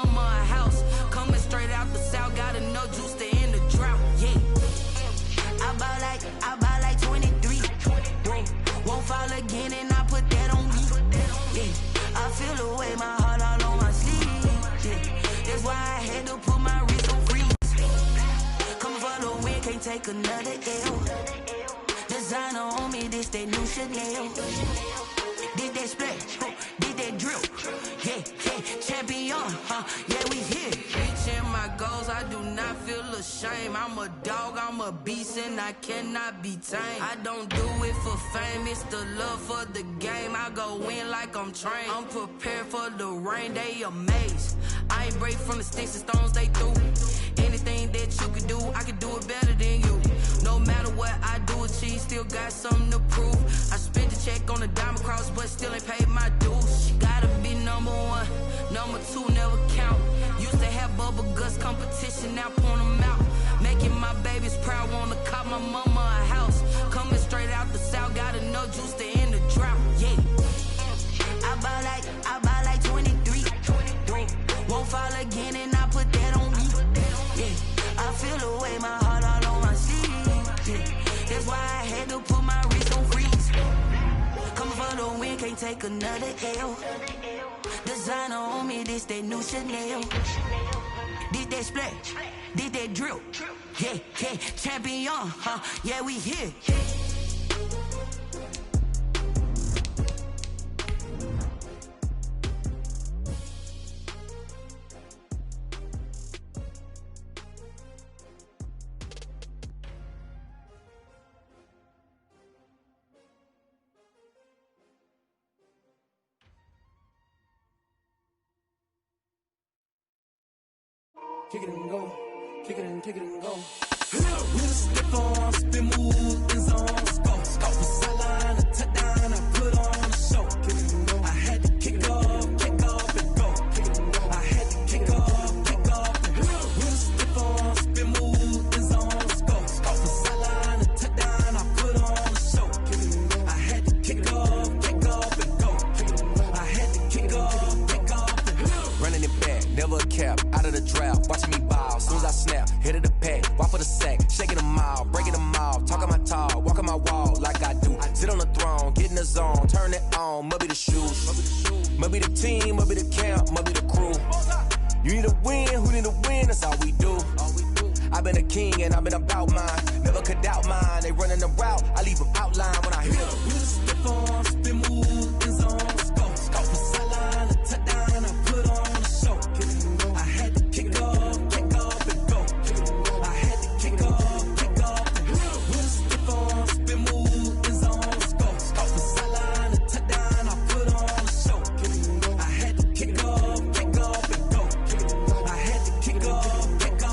mama a house. Coming straight out the south, got enough juice to end the drought. Yeah. I buy like 23. Won't fall again and I put that on me. Yeah. I feel the way, my heart all on my sleeve. Yeah. That's why I had to put my wrist on freeze. Coming for the win, can't take another L. Designer on me, this that new Chanel. Did that splash, did that drill. Yeah, champion, yeah, we here. Reaching my goals, I do not feel ashamed. I'm a dog, I'm a beast, and I cannot be tamed. I don't do it for fame, it's the love for the game. I go in like I'm trained. I'm prepared for the rain, they amazed. I ain't break from the sticks and stones they threw. Anything that you can do, I can do it better than you. No matter what I do, achieve, still got something to prove. I spent the check on the diamond cross, but still ain't paid my dues. Gotta be number one, number two never count. Used to have bubble guts competition, now point them out. Making my babies proud, wanna cop my mama a house. Coming straight out the south, got enough juice to end the drought. Yeah. I buy like 23. Won't fall again and I put that on me. Yeah. I feel the way, my heart all on my sleeve. Yeah. That's why I had to put my wrist on freeze. Coming for the win, can't take another L. Designer on me, this that new Chanel. Did that splash, did that drill. Yeah, champion, yeah, we here. Kick it and go, kick it and go. With a stiff on, spin move, in zone, scope. Off the sideline, a touchdown, I put on a show. Kick it and go. I had to kick off and go. Kick it and go. I had to kick off and go. With a stiff on, spin move, in zone, scope. Off the sideline, a touchdown, I put on a show. Kick it and go. I had to kick off and go. Kick it and go. I had to kick off and go. Running it back, never a cap, out of the draft, watching me ball. Soon as I snap, hit of the pack, walk for the sack, shaking them all, breaking them all, talking my talk, walking my wall like I do. Sit on the throne, get in the zone, turn it on, maybe the shoes, maybe the team, maybe the camp, maybe the crew. You need a win, who need a win, that's all we do. I've been a king and I've been about mine, never could doubt mine. They running the route, I leave them outline when I hit them. With a stiff on, spin move, in zone, scope. Off the sideline, a touchdown, I put on a show. I had to kick off and go. I had to kick off and go. With a stiff on, spin move, in zone, scope. Off the sideline, a touchdown, I put on a show. I had to kick off and go. I had to kick off and go.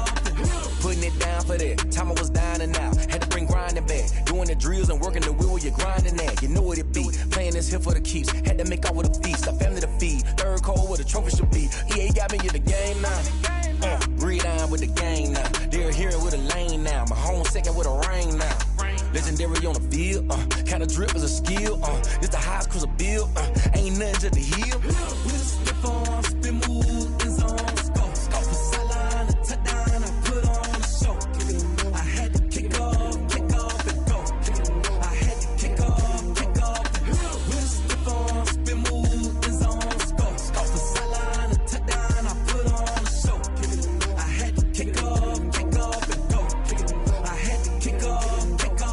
Putting it down for that, time I was down and out. Had to bring grinding back, doing the drills and working the wheel where you're grinding at. You know what it be, playing this here for the keeps. Had to make off with a feast, a family to feed. Third cold where the trophy should be. EA got me in the game now. Breathe down with the game now. They're here with a lane now. My home second with a ring now. Legendary on the field, kinda drip is a skill. It's the highest cruiser bill, ain't nothing to the heel. With a stiff on, spin move, in zone, scope. Off the sideline, a touchdown, I put on a show. I had to kick off and go. I had to kick off and go. With a stiff on, spin move, in zone, scope. Off the sideline, a touchdown, I put on a show. I had to kick off and go. I had to kick off and go.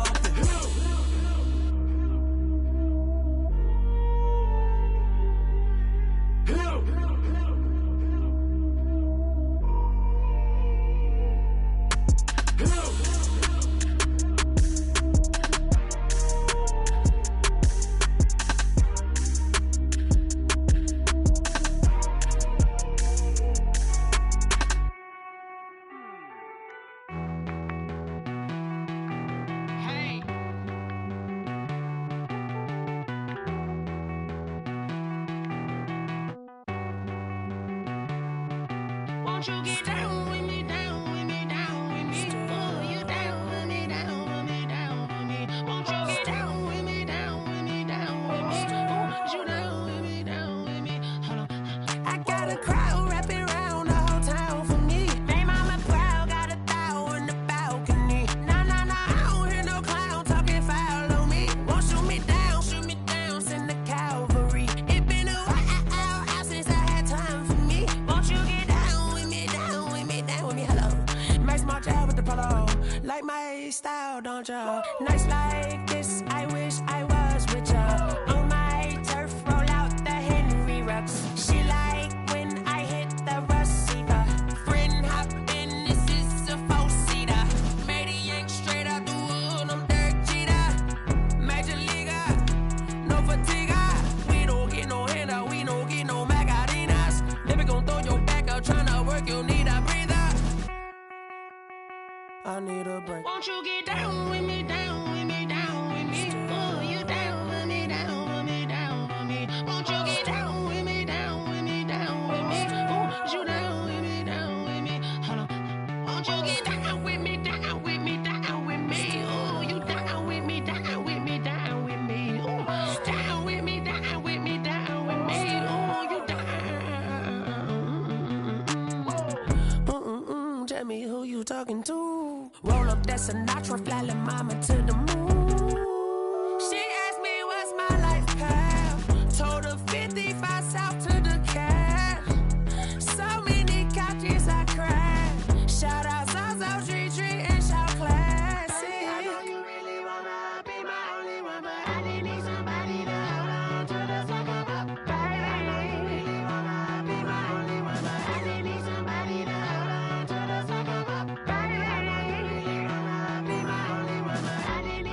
Won't you get down with me, down with me, down with me? Oh, you down with me, down with me, down with me. Won't you get down with me, down with me, down with me? Oh, you down with me, down with me. Hold on. I got a crowd wrapping around Nights like this, I wish I was with ya. On my turf, roll out the Henry Rux. She like when I hit the receiver. Friend hop in, this is a four-seater. Made a yank straight out the wood, I'm Derek Jeter. Major leaguer, no fatigue. We don't get no handout, we don't get no Macarinas. Never gon' throw your back out, tryna work, you need a breather. I need a break. Won't you get down with me, down with me, down with me? Oh, you down with me, down with me, down with me. Won't you get down with me, down with me, down with me? Oh, you down with me, down with me? Hold on. Won't you get down with me, down with me, down with me? Oh, you down with me, down with me, down with me? Oh, down with me, down with me, down with me? Oh, you down? Tell me who you talking to. Roll up that Sinatra, fly la mama to the moon. She asked me what's my life path. Told her 55 south to the cash. So many couches I crashed. Shout out Zazo, Tree, and shout classic. I know you really wanna be my only one, but I didn't need somebody to hold on to the second up. Baby, I know you really wanna be my only one, but I didn't need somebody to hold on to the second up. Baby, I know you really wanna be my only one, but I didn't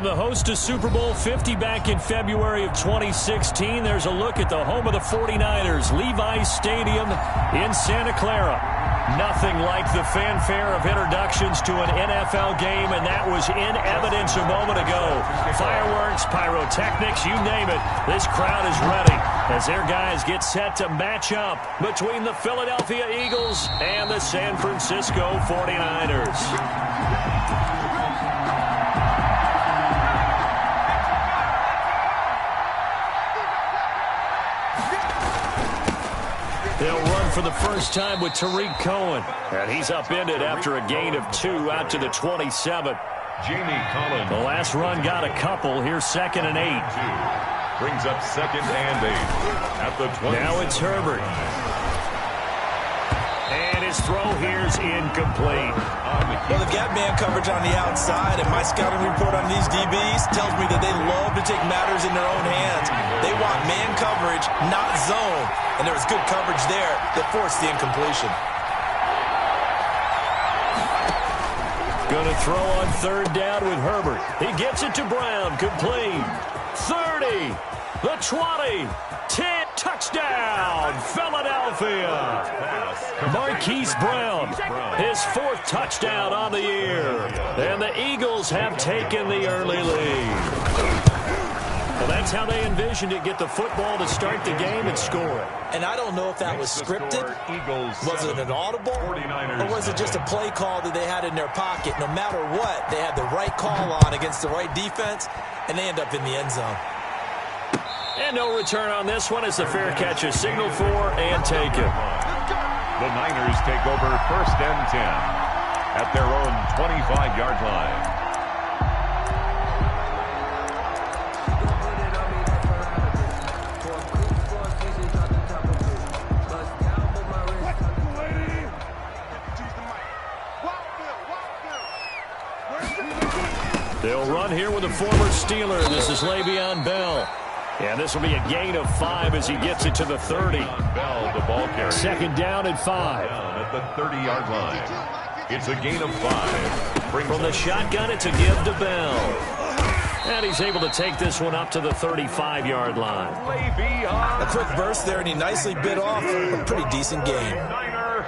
the host of Super Bowl 50 back in February of 2016. There's a look at the home of the 49ers, Levi's Stadium in Santa Clara. Nothing like the fanfare of introductions to an NFL game, and that was in evidence a moment ago. Fireworks, pyrotechnics, you name it. This crowd is ready as their guys get set to match up between the Philadelphia Eagles and the San Francisco 49ers. They'll run for the first time with Tariq Cohen. And he's upended after a gain of 2 out to the 27. Jamie Collins. The last run got a couple. Here's 2nd and 8. Brings up 2nd and 8 at the 20. Now it's Herbert. And his throw here's incomplete. Well, they've got man coverage on the outside, and my scouting report on these DBs tells me that they love to take matters in their own hands. They want man coverage, not zone. And there was good coverage there that forced the incompletion. Going to throw on 3rd down with Herbert. He gets it to Brown. Complete. 30. The 20. 10. Touchdown. Philadelphia. Marquise Brown. His 4th touchdown on the year. And the Eagles have taken the early lead. Well, that's how they envisioned it. Get the football to start the game and score it. And I don't know if that was scripted. Was it an audible? Or was it just a play call that they had in their pocket? No matter what, they had the right call on against the right defense, and they end up in the end zone. And no return on this one as the fair catch is signaled for and taken. The Niners take over 1st and 10 at their own 25-yard line. They'll run here with a former Steeler. This is Le'Veon Bell. And this will be a gain of 5 as he gets it to the 30. Bell, the ball carrier. 2nd down and 5. Down at the 30-yard line. It's a gain of 5. From the shotgun, it's a give to Bell. And he's able to take this one up to the 35-yard line. A quick burst there, and he nicely bit off a pretty decent gain.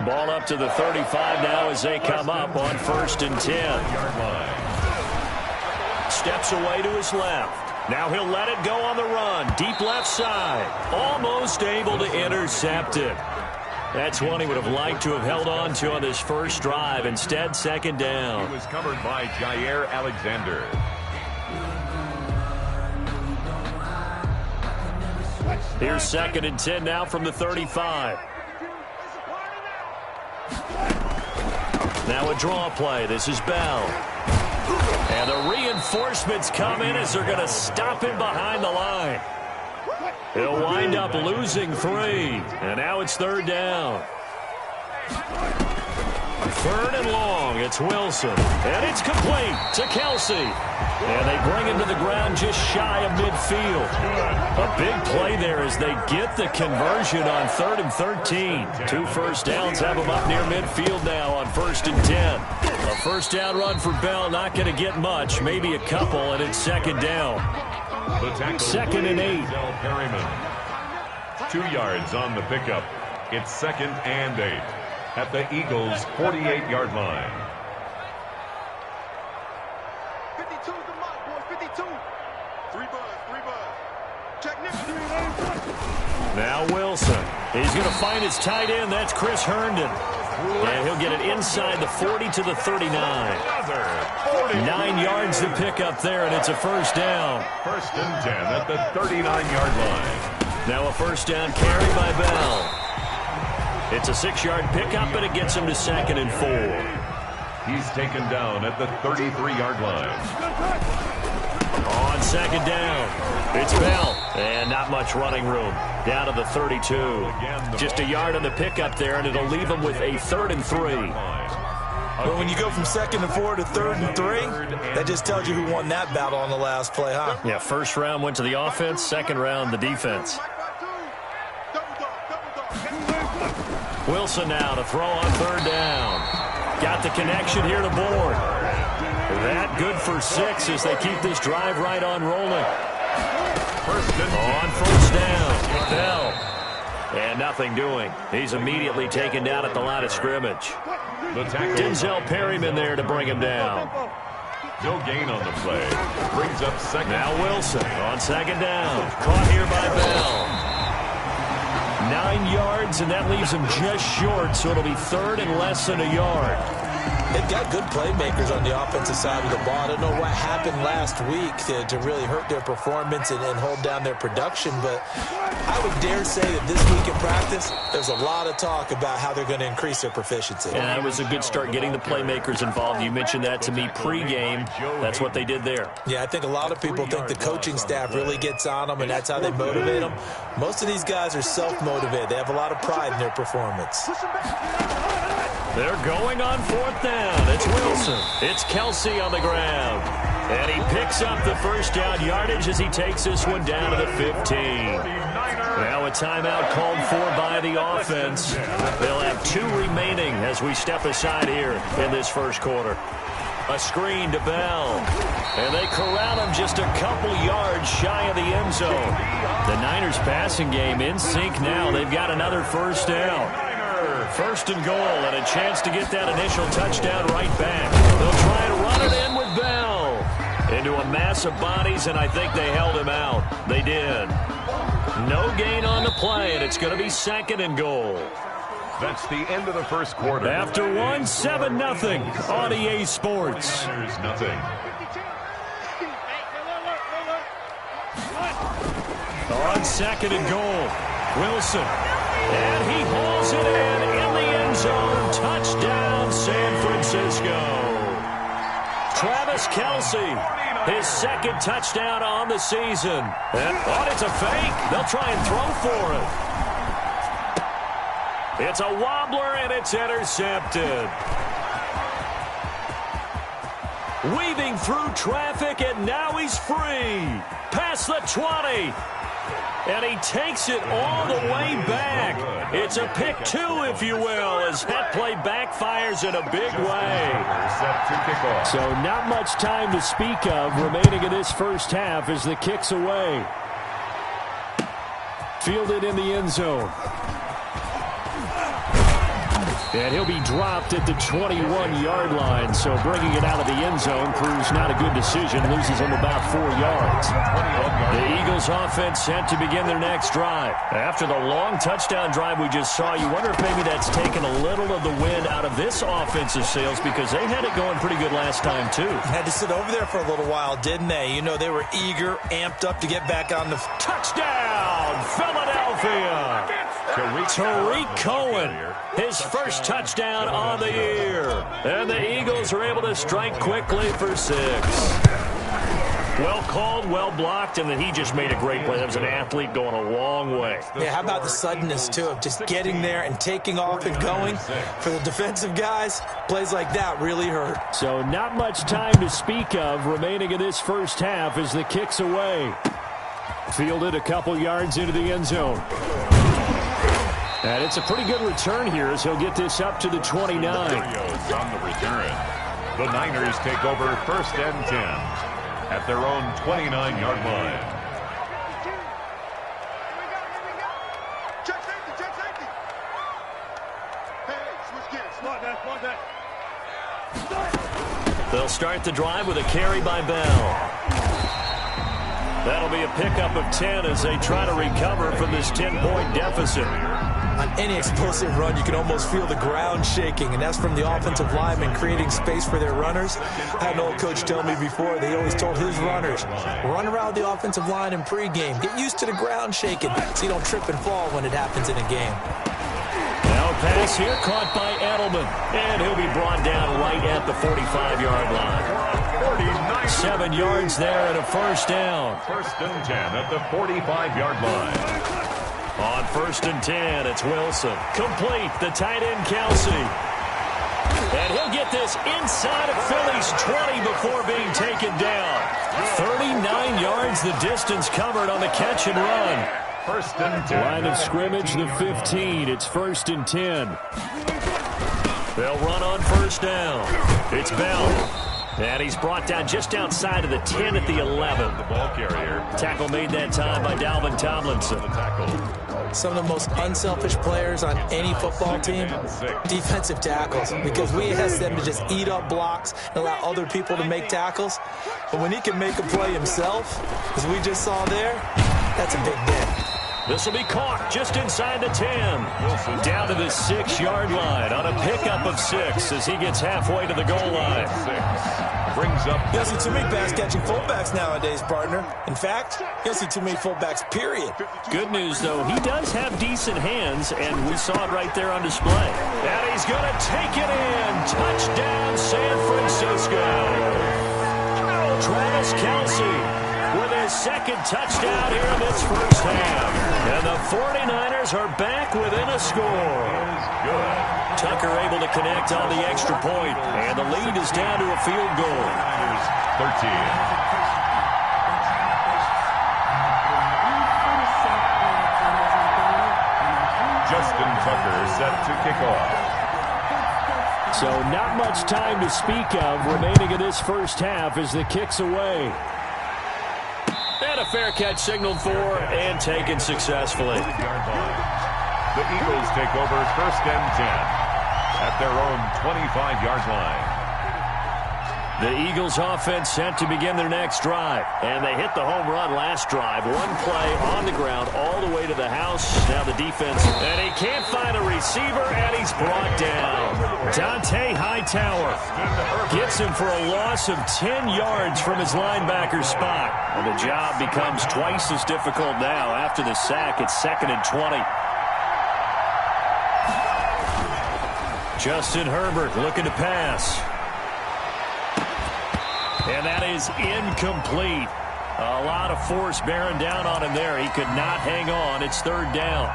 Ball up to the 35 now as they come up on 1st and 10. Steps away to his left. Now he'll let it go on the run. Deep left side. Almost able to intercept it. That's one he would have liked to have held on to on this first drive. Instead, 2nd down. He was covered by Jair Alexander. Here's 2nd and 10 now from the 35. Now a draw play. This is Bell. And the reinforcements come in as they're going to stop him behind the line. He'll wind up losing 3. And now it's 3rd down. 3rd and long. It's Wilson. And it's complete to Kelsey. And they bring him to the ground just shy of midfield. A big play there as they get the conversion on 3rd and 13. 2 first downs have them up near midfield now on 1st and 10. A first down run for Bell, not going to get much, maybe a couple, and it's 2nd down. 2nd and 8. Perryman. 2 yards on the pickup. It's 2nd and 8 at the Eagles' 48-yard line. 52's the mark, boys. 52. 3 buzz. Check next. Now Wilson. He's going to find his tight end. That's Chris Herndon. And he'll get it inside the 40 to the 39. 9 yards to pick up there, and it's a first down. 1st and 10 at the 39-yard line. Now a first down carry by Bell. It's a 6-yard pickup, and it gets him to 2nd and 4. He's taken down at the 33-yard line. On 2nd down, it's Bell. And not much running room. Down to the 32. Just a yard on the pickup there, and it'll leave him with a 3rd and 3. Well, when you go from 2nd and 4 to 3rd and 3, that just tells you who won that battle on the last play, huh? Yeah, first round went to the offense, 2nd round the defense. Wilson now to throw on 3rd down. Got the connection here to board. That good for 6 as they keep this drive right on rolling. On first down, Bell. And nothing doing. He's immediately taken down at the line of scrimmage. Denzel Perryman there to bring him down. No gain on the play. Brings up second. Now Wilson on second down. Caught here by Bell. 9 yards, and that leaves him just short, so it'll be third and less than a yard. They've got good playmakers on the offensive side of the ball. I don't know what happened last week to really hurt their performance and hold down their production, but I would dare say that this week in practice, there's a lot of talk about how they're going to increase their proficiency. And that was a good start getting the playmakers involved. You mentioned that to me pregame. That's what they did there. Yeah, I think a lot of people think the coaching staff really gets on them, and that's how they motivate them. Most of these guys are self-motivated. They have a lot of pride in their performance. They're going on fourth down. It's Wilson. It's Kelsey on the ground. And he picks up the first down yardage as he takes this one down to the 15. Now a timeout called for by the offense. They'll have 2 remaining as we step aside here in this first quarter. A screen to Bell. And they corral him just a couple yards shy of the end zone. The Niners passing game in sync now. They've got another first down. First and goal, and a chance to get that initial touchdown right back. They'll try and run it in with Bell. Into a mass of bodies, and I think they held him out. They did. No gain on the play, and it's going to be second and goal. That's the end of the first quarter. After 1, 7-0 on EA Sports. Niners nothing. On second and goal, Wilson. And he hauls it in the end zone. Touchdown, San Francisco. Travis Kelce, his second touchdown on the season. And it's a fake. They'll try and throw for it. It's a wobbler, and it's intercepted. Weaving through traffic, and now he's free. Past the 20. And he takes it all the way back. It's a pick 2, if you will, as that play backfires in a big way. So not much time to speak of remaining in this first half as the kick's away. Fielded in the end zone. And he'll be dropped at the 21-yard line. So bringing it out of the end zone proves not a good decision. Loses him about 4 yards. The Eagles offense set to begin their next drive. After the long touchdown drive we just saw, you wonder if maybe that's taken a little of the wind out of this offensive sails, because they had it going pretty good last time too. Had to sit over there for a little while, didn't they? You know, they were eager, amped up to get back on the... Touchdown, Philadelphia! Tariq Cohen, his first touchdown on the year. And the Eagles are able to strike quickly for 6. Well called, well blocked, and then he just made a great play. That was an athlete going a long way. Yeah, how about the suddenness, too, of just getting there and taking off and going? For the defensive guys, plays like that really hurt. So not much time to speak of remaining in this first half as the kick's away. Fielded a couple yards into the end zone. And it's a pretty good return here as he'll get this up to the 29. On the return. The Niners take over first and 10 at their own 29-yard line. Check safety. Hey, switch gears. Come on, They'll start the drive with a carry by Bell. That'll be a pickup of 10 as they try to recover from this 10-point deficit. On any explosive run, you can almost feel the ground shaking, and that's from the offensive linemen creating space for their runners. I had an old coach tell me before, they always told his runners, run around the offensive line in pregame. Get used to the ground shaking so you don't trip and fall when it happens in a game. Now a pass here caught by Edelman, and he'll be brought down right at the 45-yard line. 7 yards there and a first down. First and 10 at the 45-yard line. On first and 10, it's Wilson. Complete, the tight end, Kelsey. And he'll get this inside of Philly's 20 before being taken down. 39 yards the distance covered on the catch and run. First and 10. Line of scrimmage, the 15. It's first and 10. They'll run on first down. It's Bell. And he's brought down just outside of the 10 at the 11. The ball carrier. Tackle made that time by Dalvin Tomlinson. Some of the most unselfish players on any football team, defensive tackles, because we ask them to just eat up blocks and allow other people to make tackles. But when he can make a play himself, as we just saw there, that's a big day. This will be caught just inside the 10. Down to the 6-yard line on a pickup of 6 as he gets halfway to the goal line. Brings up. You don't see too many pass-catching fullbacks nowadays, partner. In fact, you don't see too many fullbacks, period. Good news, though, he does have decent hands, and we saw it right there on display. And he's going to take it in. Touchdown, San Francisco. Travis Kelce with his second touchdown here in this first half. And the 49ers are back within a score. Tucker able to connect on the extra point, and the lead is down to a field goal. 13. Justin Tucker set to kick off. So not much time to speak of remaining in this first half as the kick's away. And a fair catch signaled for and taken successfully. The Eagles take over 1st and 10 at their own 25-yard line. The Eagles offense set to begin their next drive. And they hit the home run last drive. One play on the ground all the way to the house. Now the defense. And he can't find a receiver, and he's brought down. Dante Hightower gets him for a loss of 10 yards from his linebacker spot. And the job becomes twice as difficult now. After the sack, it's 2nd and 20. Justin Herbert looking to pass. And that is incomplete. A lot of force bearing down on him there. He could not hang on. It's 3rd down.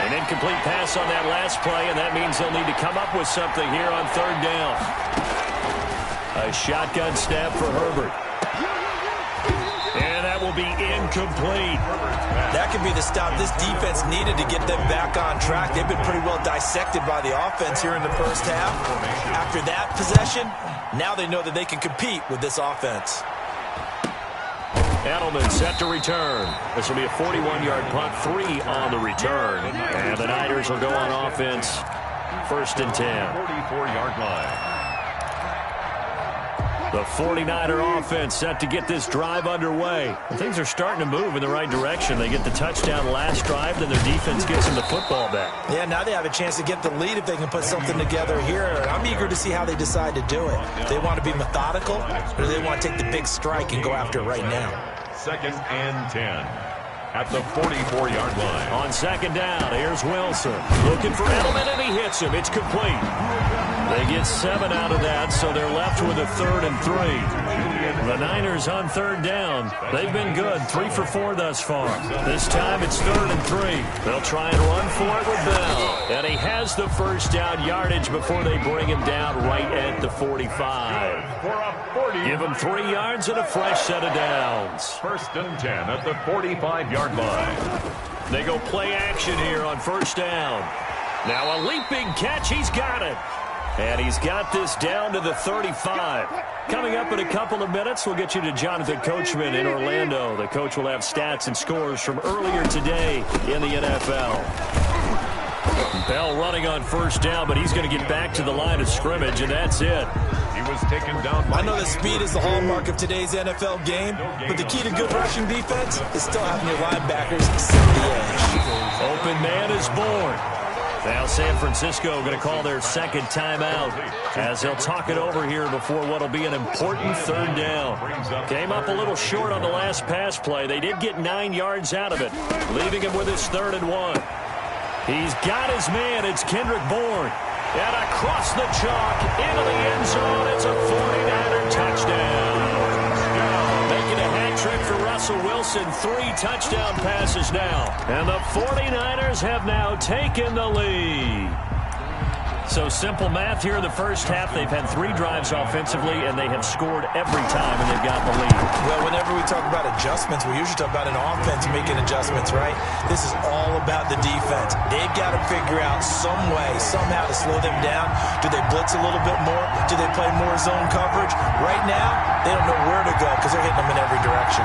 An incomplete pass on that last play, and that means they'll need to come up with something here on 3rd down. A shotgun snap for Herbert. And that will be incomplete. That could be the stop this defense needed to get them back on track. They've been pretty well dissected by the offense here in the first half. After that possession, now they know that they can compete with this offense. Edelman set to return. This will be a 41-yard punt, 3 on the return. And the Niners will go on offense, 1st and 10. 44-yard line. The 49er offense set to get this drive underway. And things are starting to move in the right direction. They get the touchdown last drive, then their defense gets them the football back. Yeah, now they have a chance to get the lead if they can put something together here. I'm eager to see how they decide to do it. Do they want to be methodical, or do they want to take the big strike and go after it right now? 2nd and 10 at the 44-yard line. On 2nd down, here's Wilson. Looking for Edelman, and he hits him. It's complete. They get 7 out of that, so they're left with a 3rd and 3. The Niners on 3rd down. They've been good, 3 for 4 thus far. This time it's 3rd and 3. They'll try and run for it with Bell. And he has the first down yardage before they bring him down right at the 45. Give him 3 yards and a fresh set of downs. 1st and 10 at the 45-yard line. They go play action here on 1st down. Now a leaping catch. He's got it. And he's got this down to the 35. Coming up in a couple of minutes, we'll get you to Jonathan Coachman in Orlando. The coach will have stats and scores from earlier today in the NFL. Bell running on 1st down, but he's going to get back to the line of scrimmage, and that's it. He was taken down. I know that speed is the hallmark of today's NFL game, but the key to good rushing defense is still having your linebackers set the edge. Open man is born. Now San Francisco going to call their 2nd timeout as they'll talk it over here before what will be an important 3rd down. Came up a little short on the last pass play. They did get 9 yards out of it, leaving him with his 3rd and 1. He's got his man. It's Kendrick Bourne. And across the chalk into the end zone. It's a 49er touchdown. Making a hat trick for Russell Wilson. 3 touchdown passes now. And the 49ers have now taken the lead. So simple math here in the first half. They've had 3 drives offensively, and they have scored every time, and they've got the lead. Well, whenever we talk about adjustments, we usually talk about an offense making adjustments, right? This is all about the defense. They've got to figure out some way, somehow to slow them down. Do they blitz a little bit more? Do they play more zone coverage? Right now, they don't know where to go because they're hitting them in every direction.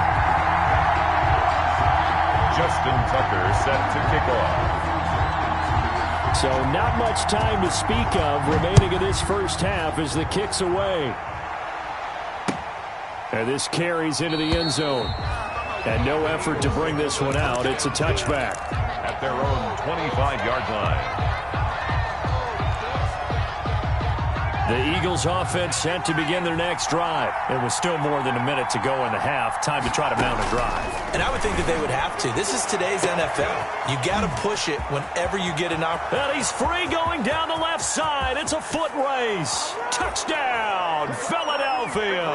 Justin Tucker set to kick off. So not much time to speak of remaining in this first half as the kick's away. And this carries into the end zone. And no effort to bring this one out. It's a touchback. At their own 25-yard line. The Eagles offense set to begin their next drive. It was still more than a minute to go in the half. Time to try to mount a drive. And I would think that they would have to. This is today's NFL. You got to push it whenever you get an opportunity. And he's free going down the left side. It's a foot race. Touchdown, Philadelphia.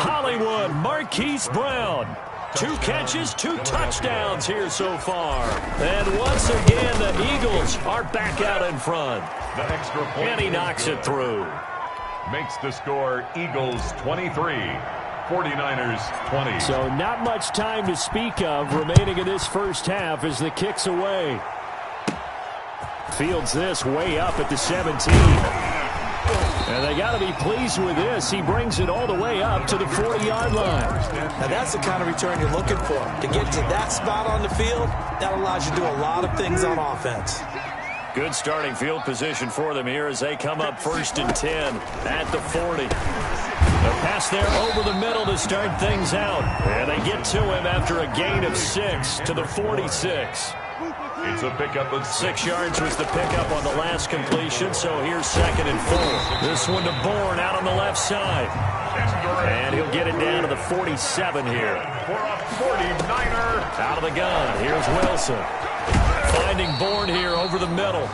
Hollywood Marquise Brown. 2 catches, 2 touchdowns here so far. And once again, the Eagles are back out in front. The extra point. And he knocks it through. Makes the score Eagles 23, 49ers 20. So not much time to speak of remaining in this first half as the kick's away. Fields this way up at the 17. And they got to be pleased with this. He brings it all the way up to the 40-yard line. Now that's the kind of return you're looking for. To get to that spot on the field, that allows you to do a lot of things on offense. Good starting field position for them here as they come up 1st and 10 at the 40. A pass there over the middle to start things out. And they get to him after a gain of 6 to the 46. It's a pickup of 6 yards was the pickup on the last completion, so here's 2nd and 4. This one to Bourne out on the left side. And he'll get it down to the 47 here. For a 49er. Out of the gun, here's Wilson. Finding Bourne here over the middle.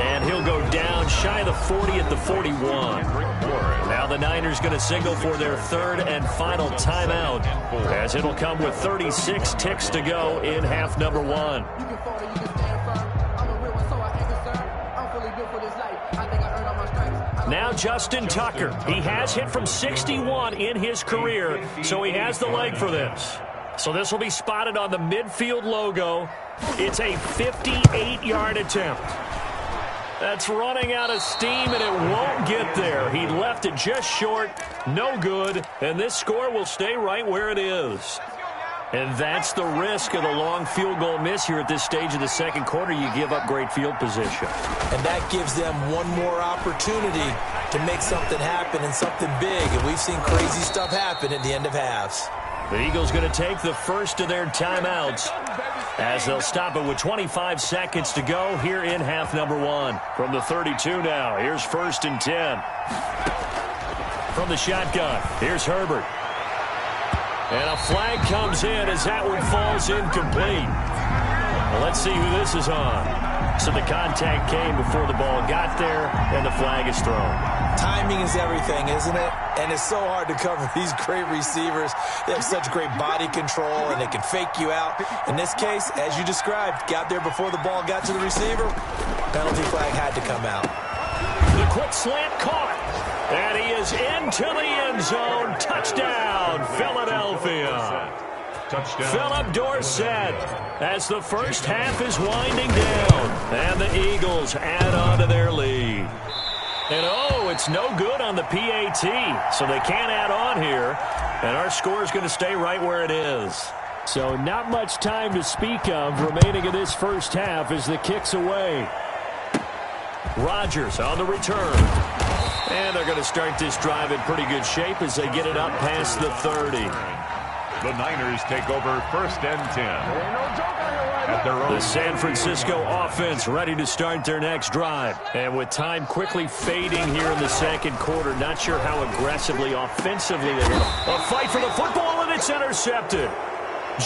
And he'll go down shy of the 40 at the 41. Now the Niners going to signal for their 3rd and final timeout, as it'll come with 36 ticks to go in half number 1. Now Justin Tucker. He has hit from 61 in his career, so he has the leg for this. So this will be spotted on the midfield logo. It's a 58-yard attempt. That's running out of steam, and it won't get there. He left it just short, no good, and this score will stay right where it is. And that's the risk of the long field goal miss here at this stage of the second quarter. You give up great field position. And that gives them one more opportunity to make something happen and something big. And we've seen crazy stuff happen at the end of halves. The Eagles going to take the first of their timeouts as they'll stop it with 25 seconds to go here in half number 1. From the 32 now, here's 1st and 10. From the shotgun, here's Herbert. And a flag comes in as that one falls incomplete. Well, let's see who this is on. So the contact came before the ball got there, and the flag is thrown. Timing is everything, isn't it? And it's so hard to cover these great receivers. They have such great body control, and they can fake you out. In this case, as you described, got there before the ball got to the receiver. Penalty flag had to come out. The quick slant caught. And he is into the end zone. Touchdown, Philadelphia. Touchdown. Philip Dorsett as the first half is winding down. And the Eagles add on to their lead. And oh, it's no good on the PAT. So they can't add on here. And our score is going to stay right where it is. So not much time to speak of remaining in this first half as the kick's away. Rodgers on the return. And they're going to start this drive in pretty good shape as they get it up past the 30. The Niners take over 1st and 10. At their own. The San Francisco offense ready to start their next drive. And with time quickly fading here in the second quarter, not sure how aggressively, offensively they will. A fight for the football, and it's intercepted.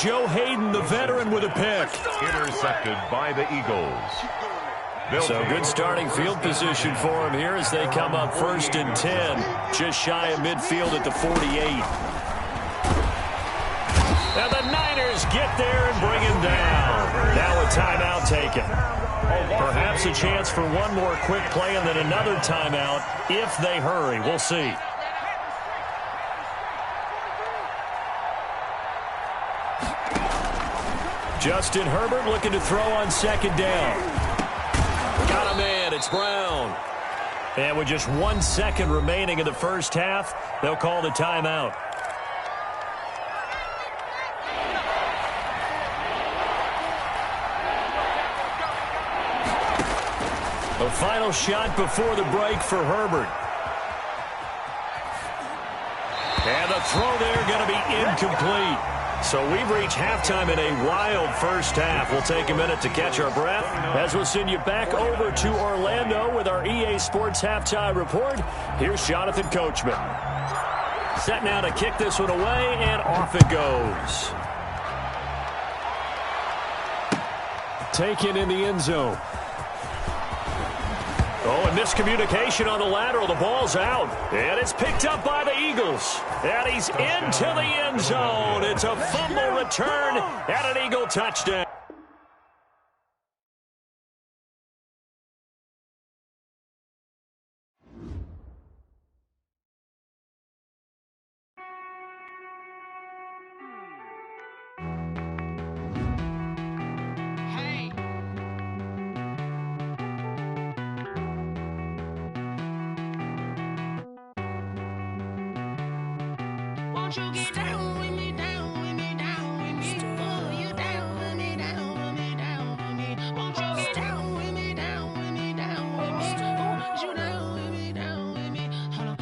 Joe Hayden, the veteran, with a pick. Intercepted by the Eagles. So good starting field position for him here as they come up 1st and 10, just shy of midfield at the 48. And the Niners get there and bring him down. Now a timeout taken. Perhaps a chance for one more quick play and then another timeout if they hurry. We'll see. Justin Herbert looking to throw on second down. Got a man. It's Brown. And with just 1 second remaining in the first half, they'll call the timeout. The final shot before the break for Herbert. And the throw there going to be incomplete. So we've reached halftime in a wild first half. We'll take a minute to catch our breath as we'll send you back over to Orlando with our EA Sports Halftime Report. Here's Jonathan Coachman. Set now to kick this one away, and off it goes. Taken in the end zone. Oh, and miscommunication on the lateral. The ball's out. And it's picked up by the Eagles. And he's into the end zone. It's a fumble return and an Eagle touchdown. Won't you get down with me, down with me, down with me? Oh, you down with me, down with me, down with me. Won't you get down with me, down with me, down with me? Oh, you down with me, down with me? Hold on.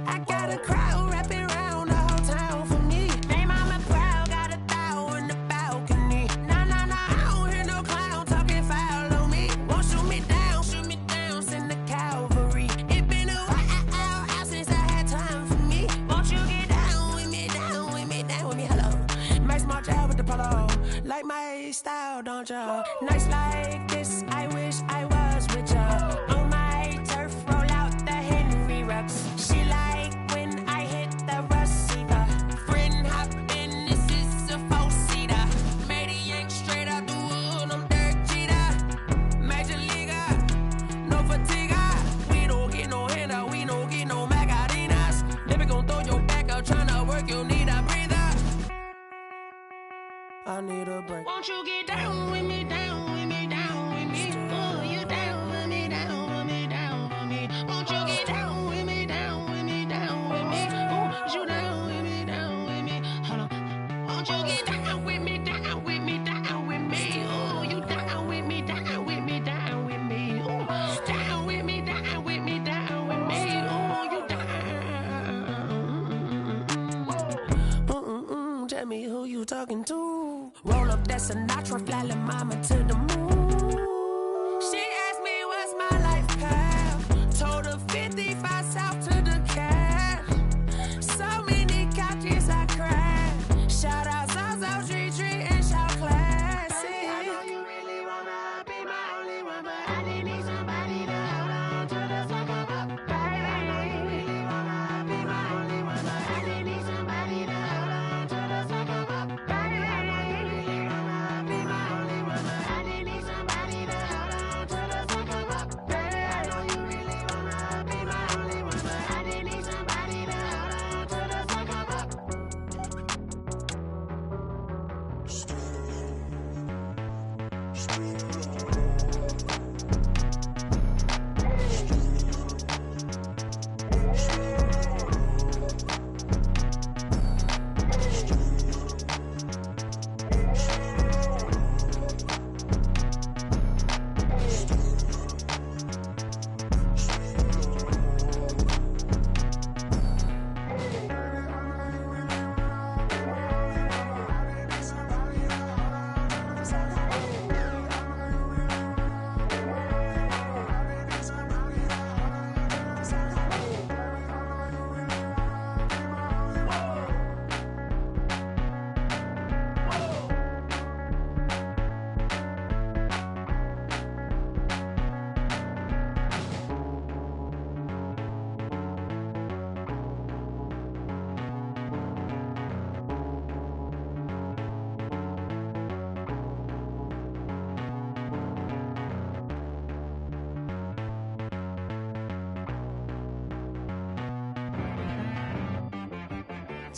I got a crowd wrapping around the whole town for me. They mama proud, got a thou in the balcony. Nah, I don't hear no clown talking foul on me. Won't shoot me down, send the cavalry. It been a while since I had time for me. Won't you get down with me, hello. My small child with the polo, like my style, don't ya? Nights like this, I wish I was with ya. On my turf, roll out the Henry Rux. She like when I hit the receiver. Friend hop in, this is a four-seater. Made a yank straight out the wood, I'm Derek Jeter. Major leaguer, no fatigue. We don't get no handout, we don't get no Macarinas. Never gon' throw your back out, tryna work, you need a breather. I need a break. Won't you get down with me, down with me, down with me? Oh, you down with me, down with me, down with me? Won't you get down with me, down with me, down with me? Oh, you down with me, down with me? Hold on. Won't you get down with me, down with me, down with me? Oh, you down with me, down with me, down with me? Oh, down with me, down with me, down with me? Oh, you down. Tell me who you talking to. Roll up that Sinatra, fly la mama to the moon. She asked me what's my life path. Told her 55 south to the cash. So many couches I crashed. Shout out South Tree and shout classic. I know you really wanna be my only one, but I didn't need somebody to hold on to the suck up, baby. I know you really wanna be my only one, but I didn't need somebody to hold on to the suck up, baby. I know you really wanna be my only one, but I didn't need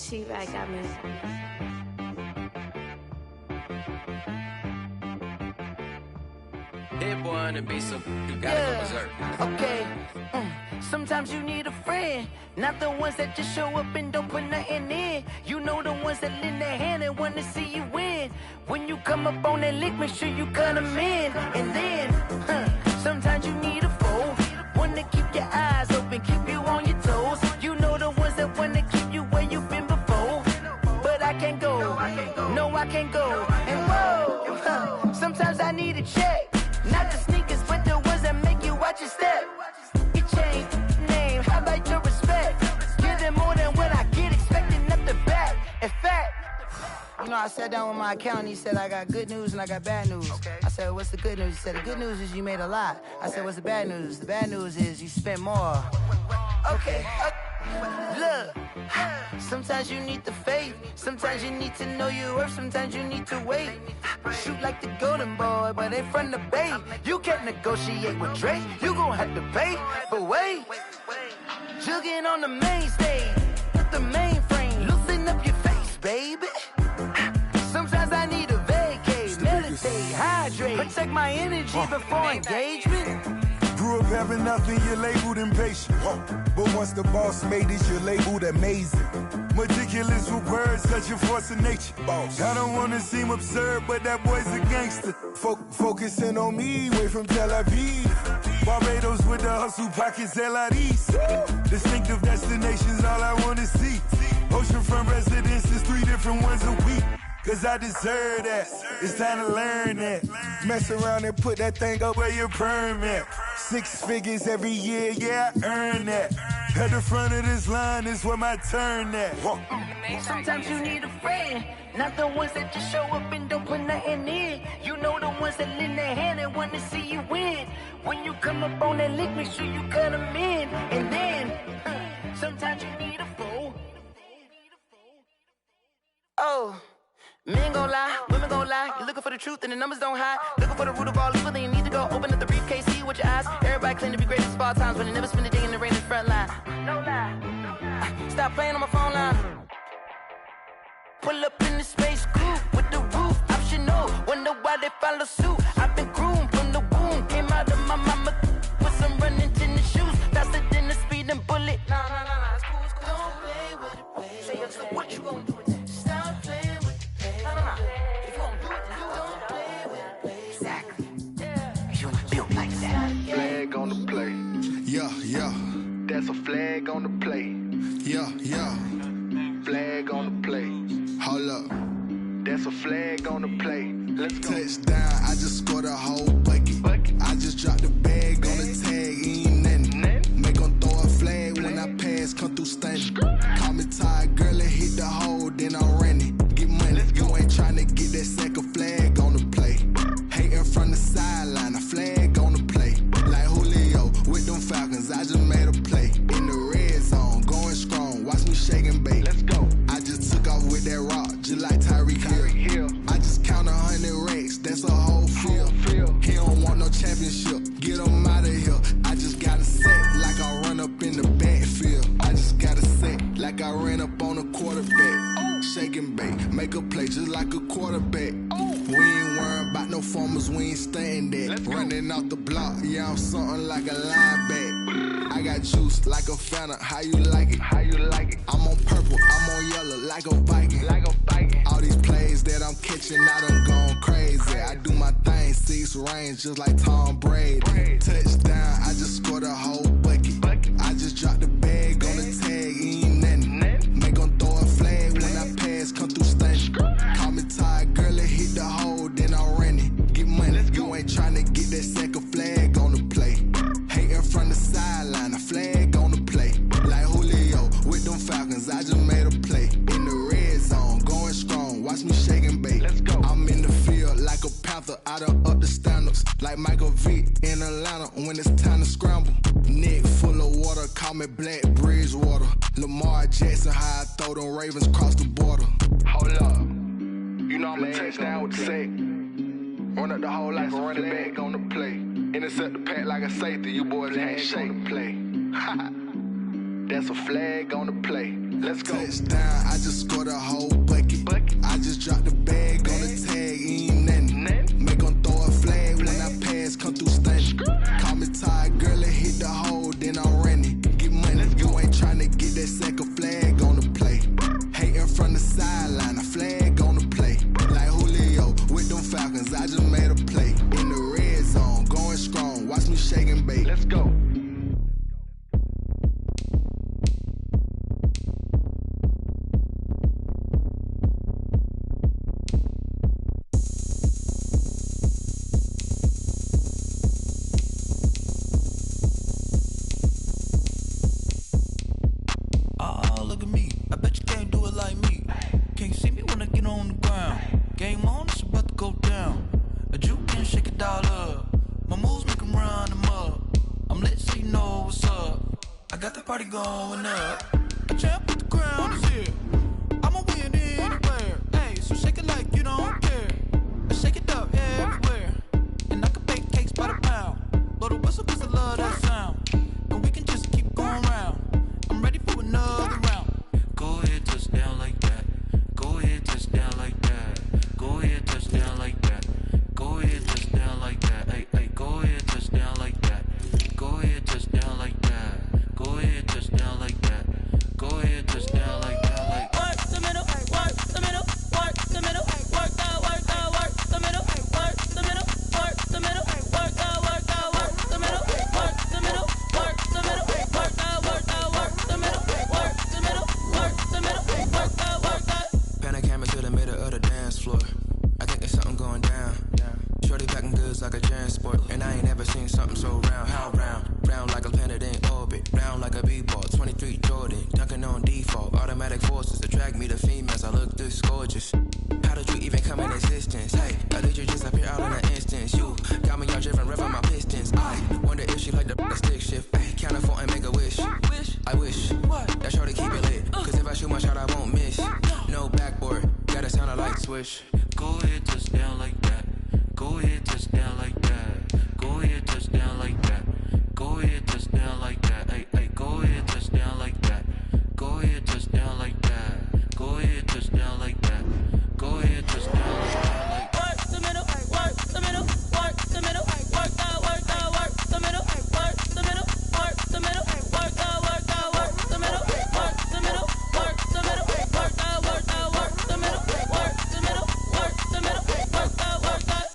cheap I got me. Hit boy on the beat, so you gotta go berserk. Okay. Sometimes you need a friend, not the ones that just show up and don't put nothing in. You know the ones that lend their hand and wanna see you win. When you come up on that lick, make sure you cut them in. And then, sometimes you need a foe, one to keep your eyes open, keep you on your toes. You know the ones that wanna keep you where you've been before. But I can't go, no I can't go. And whoa, sometimes I need a check. Not the sneakers, but the ones that make you watch your step. You change name, how about your respect? Give them more than what I get, expecting nothing back. In fact, you know, I sat down with my accountant, he said, I got good news and I got bad news. I said, what's the good news? He said, the good news is you made a lot. I said, what's the bad news? The bad news is you spent more. Okay, look, sometimes you need the faith, sometimes you need to know your worth, sometimes you need to wait. Shoot like the golden boy, but they from the bay. You can't negotiate with Drake, you gon' have to pay. But wait, jugging on the main stage, with the mainframe, loosen up your face, baby. Sometimes I need a vacate, meditate, hydrate, protect my energy before engagement. Grew up having nothing, you're labeled impatient. But once the boss made it, you're labeled amazing. Meticulous with words, such a force of nature. I don't wanna seem absurd, but that boy's a gangster. Focusing on me, way from Tel Aviv. Barbados with the hustle pockets, LIDs. Distinctive destinations, all I wanna see. Oceanfront residences, 3 different ones a week. Cause I deserve that, it's time to learn that. Mess around and put that thing up where your permit. 6 figures every year, yeah, I earn that. At the front of this line is where my turn at. Sometimes you need a friend, not the ones that just show up and don't put nothing in. You know the ones that lend their hand and want to see you win. When you come up on that lick, make sure you cut them in. And then, sometimes you need a foe. Oh. Men gon' lie, women gon' lie. You're looking for the truth and the numbers don't hide. Looking for the root of all evil, then you need to go open up the briefcase, see with your eyes. Everybody claim to be greatest of all times, but they never spend a day in the rain in the front line. No lie. Stop playing on my phone line. Pull up in the space coupe with the roof optional. Wonder why they follow suit. I've been groomed from the womb. Came out of my mama with some running tennis shoes. Faster than the speeding bullet. Nah, it's cool, it's cool. Don't play with it, baby. Say, so what you gon' do with that? Stop playing with it. If you gon' do it, then don't play with it, baby. Exactly. Yeah. You ain't built like that. Flag on the play. Yeah. That's a flag on the play. Yeah. Flag on the play. Hold up. That's a flag on the play. Let's go. Touchdown, I just scored a whole bucket. I just dropped the bag on the tag, ain't nothing. Make 'em throw a flag when I pass, come through stunning. Call me tired, girl, and hit the hole, then I'm running. Get money, you ain't tryna get that second flag on the play. Hating from the sideline, a flag on the play. Like Julio with them Falcons, I just made a play. In the red zone, going strong, watch me shake and bake. Let's go. I just took off with that rock, just like Tyreek Hill. I just count 100 racks, that's a whole field. He don't want no championship, get him out of here. I just got a set, like I run up in the backfield. I just got a set, like I ran up on a quarterback. Shake and bake, make a play just like a quarterback. We ain't worrying about no formers, we ain't staying there. Running off the block, yeah, I'm something like a linebacker. I got juice like a Fanta, how you like it? I'm on purple, I'm on yellow, like a Viking. All these plays that I'm catching, I done gone crazy. I do my thing, 6 range, just like Tom Brady. Touchdown, I just scored a whole bucket. I just dropped the bag on the tag, ain't nothing. Make 'em throw a flag when I pass, come through stunning. Call me tired, girl, and hit the hole, then I'm running. Get money, you ain't tryna get that second flag on the play. Hating from the sideline, a flag on the play. Like Julio with them Falcons, I just made a play. In the red zone, going strong, watch me shake and bake. I'm in the field like a Panther, I done up the standards. Like Michael Vick in Atlanta when it's time to scramble. Neck full of water, call me Black Bridgewater. Lamar Jackson, how I throw them Ravens cross the border. Hold up. You know I'm a touchdown with the sack. Run up the hole like a running back on the play. Intercept the pack like a safety. You boys ain't shake the play. That's a flag on the play. Let's go. Touchdown, I just scored a whole bucket. I just dropped the bag on the tag, ain't nothing. Make them throw a flag when I pass, come through stunning. Call me tired, girl, and hit the hole, then I'm running. Get money, you ain't tryna get that second flag on the play. Hating from the sideline, a flag on the play. Like Julio with them Falcons, I just made a play. In the red zone, going strong, watch me shake and bake. Let's go. Going up, a champ with the crown is here. I'ma win anywhere. Hey, so shake it like you don't care. I shake it up everywhere. And I can bake cakes by the pound. Blow the whistle cause I love that sound. And we can just keep going round. I'm ready for another round. Go ahead, touchdown like that. Go ahead, touchdown like that. Go ahead, touchdown like that. Go ahead, touchdown like that. Hey, hey, go ahead, touchdown like that. Go ahead, touchdown like that. Go ahead, touchdown like that. Go ahead, touchdown like that. Like work the middle, work the middle, work the middle, work that, work the middle, work the middle, work the middle, work that, work the middle, work the middle, work the middle, work that, work the middle, work the middle, work the middle, work that. Pan a camera to the middle of the dance floor. I think there's something going down. Shorty packing goods like a transport, and I ain't never seen something so round. How round? Round like a planet in orbit, round like a b-ball. 23 Jordan, dunking on default. Automatic forces attract me to females. I look this gorgeous. How did you even come in existence? Hey, how did you just appear out in an instance? You got me all driven, revving my pistons. I wonder if she like the stick shift. Ay, count a 4 and make a wish. I wish that shorty keep it lit. Cause if I shoot my shot, I won't miss. No backboard, gotta sound a light switch. Go ahead, touchdown like that. Go ahead, touchdown like that. Go ahead, touchdown like that. Go ahead, touchdown like that. Hey, hey, go ahead, touchdown like that. Go ahead, touchdown like that. Go ahead, touchdown like that. Go ahead, touchdown like that. Work the middle, work the middle, work the middle, work that, work the middle, work the middle, work the middle, work that, work the middle, work the middle, work the middle, work that, work the middle, work the middle, work the middle, work that, work that.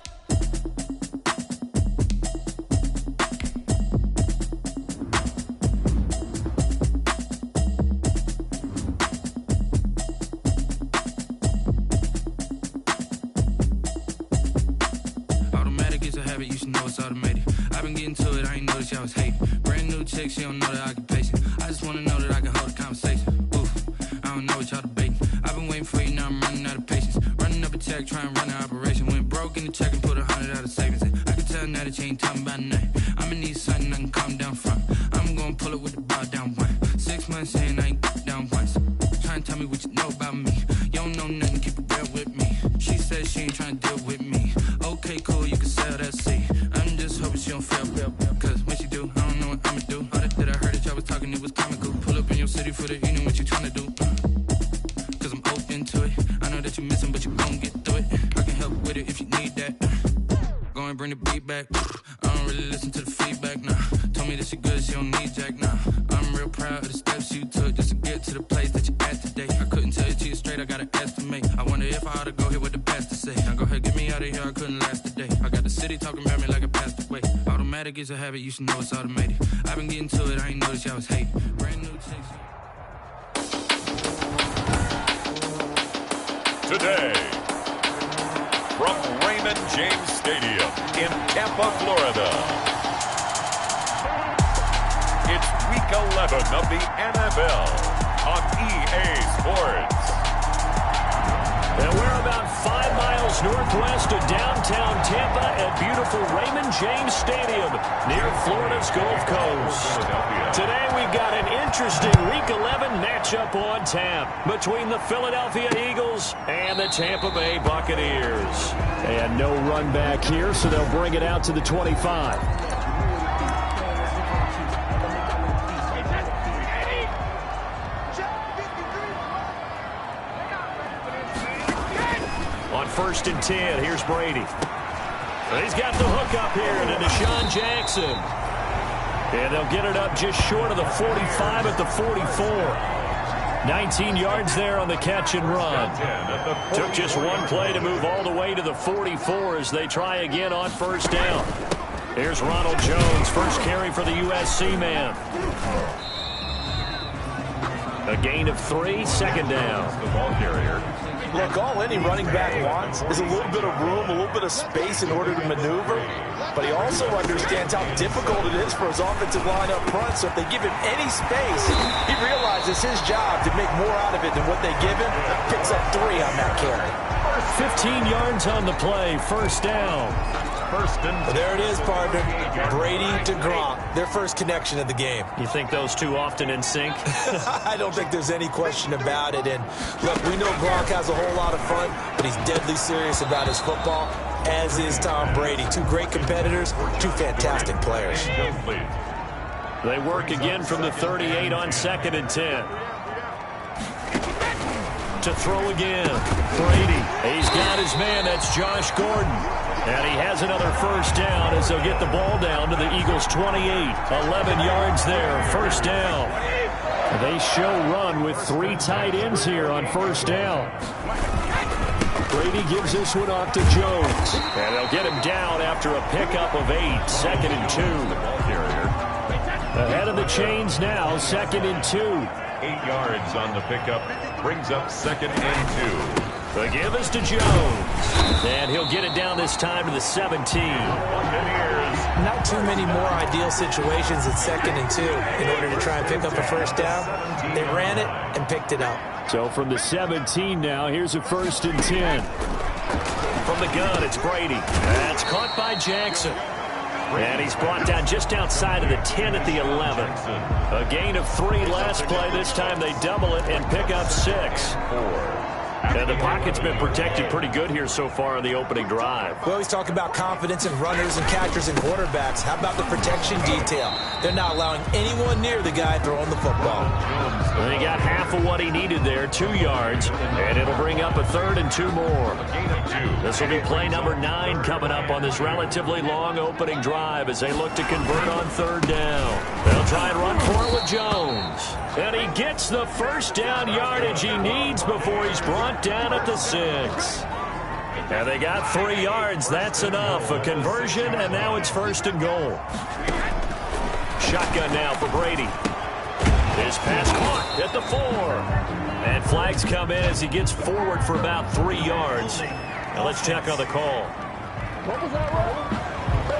You should know it's automated. I've been getting to it, I ain't noticed y'all was hating. Brand new chick, she don't know the occupation. I just wanna know that I can hold a conversation. Oof, I don't know what y'all debating. I've been waiting for you, now I'm running out of patience. Running up a check, trying to run an operation. Went broke in the check and put 100 out of savings in. I can tell now that you ain't talking about nothing. I'ma need something I can calm down from. I'm gonna pull it with the bow down one. 6 months in, I ain't down once. Trying to tell me what you know about me. You don't know nothing, keep it real with me. She said she ain't trying to deal with me. Okay, cool, you can sell that seat. I'm just hoping she don't fail, cause when she do, I don't know what I'ma do. All that I heard that y'all was talking, it was comical. Pull up in your city for the evening, what you trying to do? Cause I'm open to it. I know that you missing, but you gon' get through it. I can help with it if you need that. Go and bring the beat back. I don't really listen to the feedback, nah. Told me that she good, she don't need jack, nah. I'm real proud of the steps you took just to get to the place that you're at today. I couldn't tell you to you straight, I gotta estimate. I wonder if I ought to go here with the pastor say. Now go ahead, get me out of here, I couldn't last a day. I got the city talking about me like I passed away. Automatic is a habit, you should know it's automated. I've been getting to it, I ain't noticed y'all was hating. Brand new chicks. Today, from Raymond James Stadium in Tampa, Florida, it's Week 11 of the NFL on EA Sports. And we're about 5 miles northwest of downtown Tampa at beautiful Raymond James Stadium near Florida's Gulf Coast. Today we've got an interesting Week 11 matchup on tap between the Philadelphia Eagles and the Tampa Bay Buccaneers. And no run back here, so they'll bring it out to the 25. 1st and 10. Here's Brady. He's got the hook up here to Deshaun Jackson. And they'll get it up just short of the 45 at the 44. 19 yards there on the catch and run. Took just one play to move all the way to the 44 as they try again on 1st down. Here's Ronald Jones, first carry for the USC man. A gain of 3, 2nd down. The ball carrier. Look, all any running back wants is a little bit of room, a little bit of space in order to maneuver. But he also understands how difficult it is for his offensive line up front. So if they give him any space, he realizes his job to make more out of it than what they give him. Picks up 3 on that carry. 15 yards on the play, 1st down. Well, there it is, partner. Brady to Gronk, their first connection of the game. You think those two often in sync? I don't think there's any question about it. And look, we know Gronk has a whole lot of fun, but he's deadly serious about his football, as is Tom Brady. 2 great competitors, 2 fantastic players. They work again from the 38 on 2nd and 10. To throw again. Brady. He's got his man. That's Josh Gordon. And he has another 1st down as they'll get the ball down to the Eagles' 28. 11 yards there. 1st down. They show run with 3 tight ends here on 1st down. Brady gives this one off to Jones. And they'll get him down after a pickup of 8. 2nd and 2. The ball carrier. Ahead of the chains now. 2nd and 2. 8 yards on the pickup. Brings up 2nd and 2. The give is to Jones. And he'll get it down this time to the 17. Not too many more ideal situations at 2nd and 2 in order to try and pick up a 1st down. They ran it and picked it up. So from the 17 now, here's a 1st and 10. From the gun, it's Brady. That's caught by Jackson. And he's brought down just outside of the 10 at the 11. A gain of 3 last play. This time they double it and pick up 6. And the pocket's been protected pretty good here so far on the opening drive. We always talk about confidence in runners and catchers and quarterbacks. How about the protection detail? They're not allowing anyone near the guy throwing the football. And he got half of what he needed there, 2 yards. And it'll bring up a 3rd and 2 more. This will be play number 9 coming up on this relatively long opening drive as they look to convert on 3rd down. They'll try and run for it with Jones. And he gets the 1st down yardage he needs before he's brought down at the 6. And they got 3 yards. That's enough. A conversion, and now it's 1st and goal. Shotgun now for Brady. His pass caught at the 4. And flags come in as he gets forward for about 3 yards. Now let's check on the call. What was that, Ray?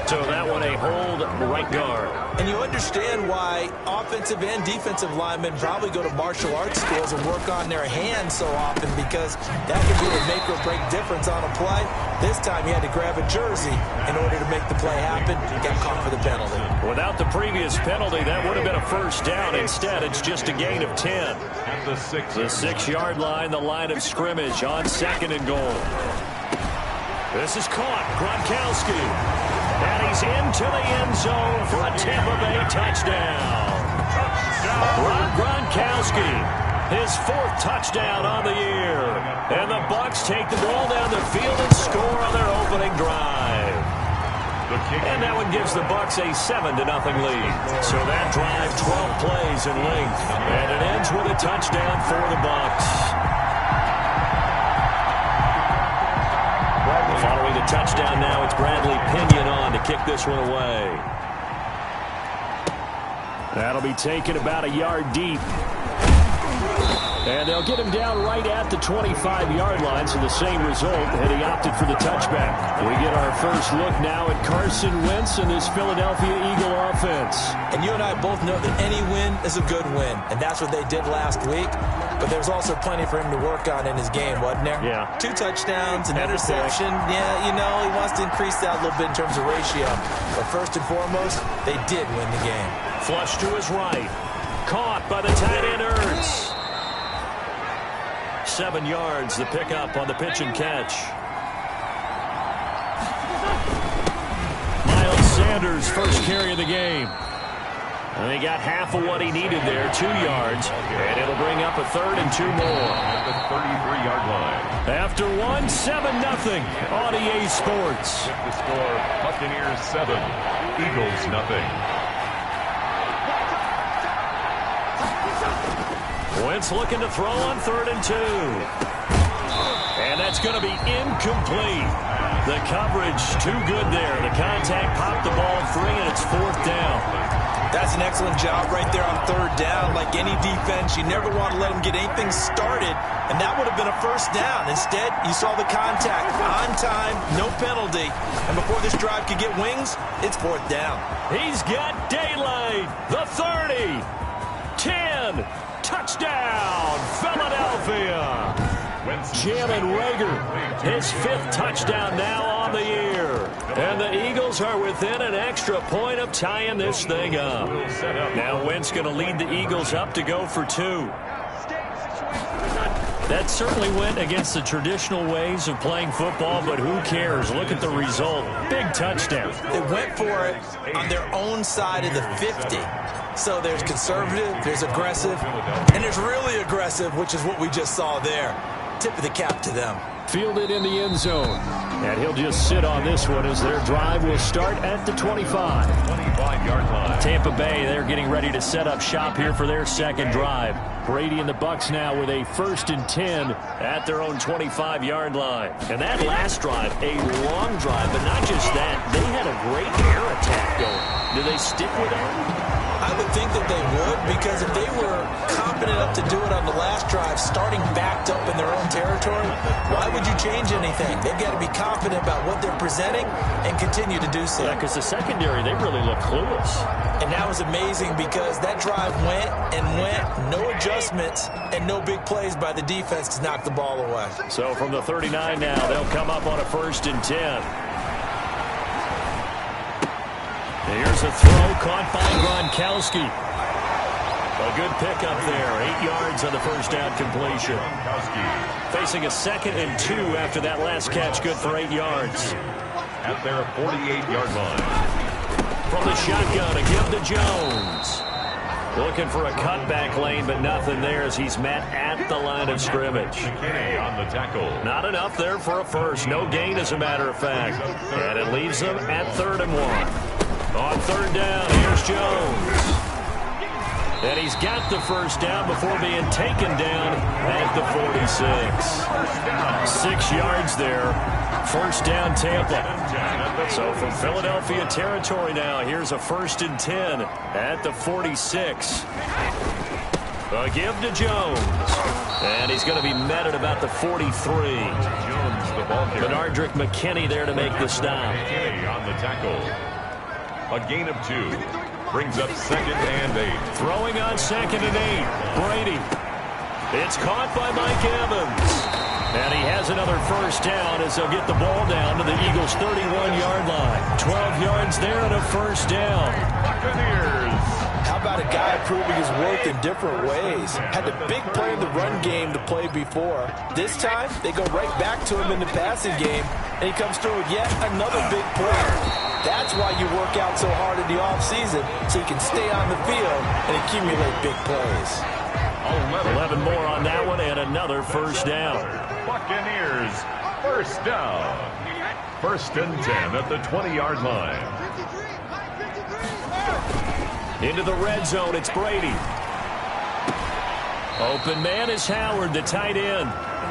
So that one a hold right guard. And you understand why offensive and defensive linemen probably go to martial arts schools and work on their hands so often, because that can be a make or break difference on a play. This time he had to grab a jersey in order to make the play happen. Got caught for the penalty. Without the previous penalty, that would have been a 1st down. Instead, it's just a gain of 10. At the 6. The 6-yard line, the line of scrimmage on 2nd and goal. This is caught. Gronkowski. And he's into the end zone for a Tampa Bay touchdown. Rob Gronkowski, his 4th touchdown on the year. And the Bucs take the ball down the field and score on their opening drive. And that one gives the Bucs a 7-0 lead. So that drive, 12 plays in length. And it ends with a touchdown for the Bucs. Following the touchdown now, it's Bradley Pinion on to kick this one away. That'll be taken about a yard deep. And they'll get him down right at the 25-yard line, so the same result, and he opted for the touchback. We get our first look now at Carson Wentz and this Philadelphia Eagle offense. And you and I both know that any win is a good win, and that's what they did last week. But there's also plenty for him to work on in his game, wasn't there? Yeah. 2 touchdowns, an interception. Yeah, you know, he wants to increase that a little bit in terms of ratio. But first and foremost, they did win the game. Flush to his right. Caught by the tight end Ertz. 7 yards, the pickup on the pitch and catch. Miles Sanders, first carry of the game. And he got half of what he needed there, 2 yards. And it'll bring up a 3rd and 2 more. At the 33-yard line. After 1, 7-0 on EA Sports. With the score, Buccaneers 7, Eagles 0. Wentz looking to throw on 3rd and 2. And that's going to be incomplete. The coverage too good there. The contact popped the ball free, and it's 4th down. That's an excellent job right there on 3rd down. Like any defense, you never want to let them get anything started, and that would have been a 1st down. Instead, you saw the contact on time, no penalty. And before this drive could get wings, it's 4th down. He's got daylight. The 30. 10. Touchdown, Philadelphia. Jalen Reagor, his 5th touchdown now on the year. And the Eagles are within an extra point of tying this thing up. Now Wentz going to lead the Eagles up to go for 2. That certainly went against the traditional ways of playing football, but who cares? Look at the result. Big touchdown. They went for it on their own side of the 50. So there's conservative, there's aggressive, and there's really aggressive, which is what we just saw there. Tip of the cap to them. Fielded in the end zone. And he'll just sit on this one as their drive will start at the 25. 25-yard line. Tampa Bay, they're getting ready to set up shop here for their 2nd drive. Brady and the Bucs now with a 1st and 10 at their own 25-yard line. And that last drive, a long drive, but not just that. They had a great air attack going. Do they stick with it? I would think that they would, because if they were confident enough to do it on the last drive, starting backed up in their own territory, why would you change anything? They've got to be confident about what they're presenting and continue to do so. Yeah, because the secondary, they really look clueless. And that was amazing because that drive went and went, no adjustments, and no big plays by the defense to knock the ball away. So from the 39 now, they'll come up on a 1st and 10. Here's a throw caught by Gronkowski. A good pickup there. 8 yards on the 1st down completion. Facing a 2nd and 2 after that last catch. Good for 8 yards. At their 48-yard line. From the shotgun, a give to Jones. Looking for a cutback lane, but nothing there as he's met at the line of scrimmage. On the tackle. Not enough there for a 1st. No gain, as a matter of fact. And it leaves them at 3rd and 1. On 3rd down, here's Jones. And he's got the 1st down before being taken down at the 46. 6 yards there. 1st down, Tampa. So from Philadelphia territory now, here's a 1st and 10 at the 46. A give to Jones. And he's going to be met at about the 43. Benardrick McKinney there to make the stop. On the tackle. A gain of 2. Brings up 2nd and 8. Throwing on 2nd and 8. Brady. It's caught by Mike Evans. And he has another 1st down as they'll get the ball down to the Eagles' 31-yard line. 12 yards there and a 1st down. Buccaneers. How about a guy proving his worth in different ways? Had the big play in the run game to play before. This time, they go right back to him in the passing game, and he comes through with yet another big play. That's why you work out so hard in the offseason, so you can stay on the field and accumulate big plays. 11 more on that one, and another 1st down. Buccaneers, 1st down. 1st and 10 at the 20-yard line. Into the red zone, it's Brady. Open man is Howard, the tight end.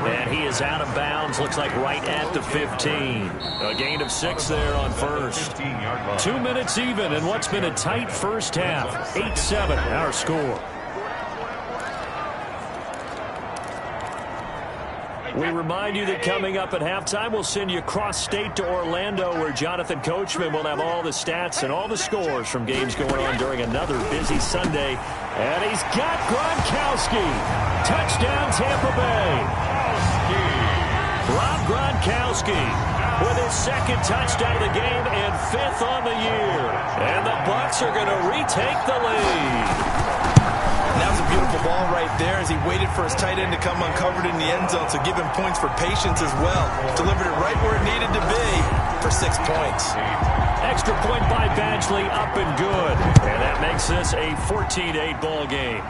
And he is out of bounds, looks like right at the 15. A gain of 6 there on 1st. 2 minutes even in what's been a tight 1st half. 8-7, our score. We remind you that coming up at halftime, we'll send you cross-state to Orlando, where Jonathan Coachman will have all the stats and all the scores from games going on during another busy Sunday. And he's got Gronkowski. Touchdown, Tampa Bay. Rob Gronkowski with his 2nd touchdown of the game and 5th on the year. And the Bucs are going to retake the lead. That was a beautiful ball right there as he waited for his tight end to come uncovered in the end zone, so give him points for patience as well. Delivered it right where it needed to be for 6 points. Extra point by Badgley, up and good. And that makes this a 14-8 ball game.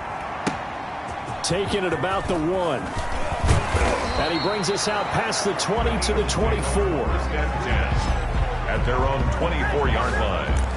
Taking it about the 1. And he brings us out past the 20 to the 24. At their own 24-yard line.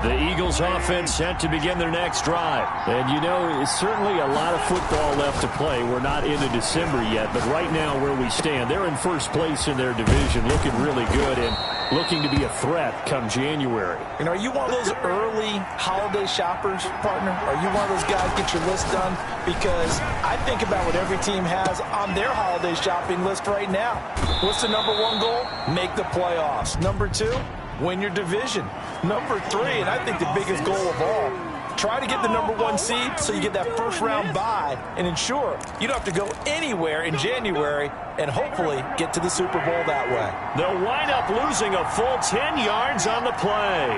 The Eagles offense set to begin their next drive. And, you know, it's certainly a lot of football left to play. We're not into December yet, but right now where we stand, they're in first place in their division, looking really good and looking to be a threat come January. You know, are you one of those early holiday shoppers, partner? Are you one of those guys get your list done? Because I think about what every team has on their holiday shopping list right now. What's the number 1 goal? Make the playoffs. Number 2, win your division. Number 3, and I think the biggest goal of all, try to get the number 1 seed so you get that first-round bye and ensure you don't have to go anywhere in January and hopefully get to the Super Bowl that way. They'll wind up losing a full 10 yards on the play.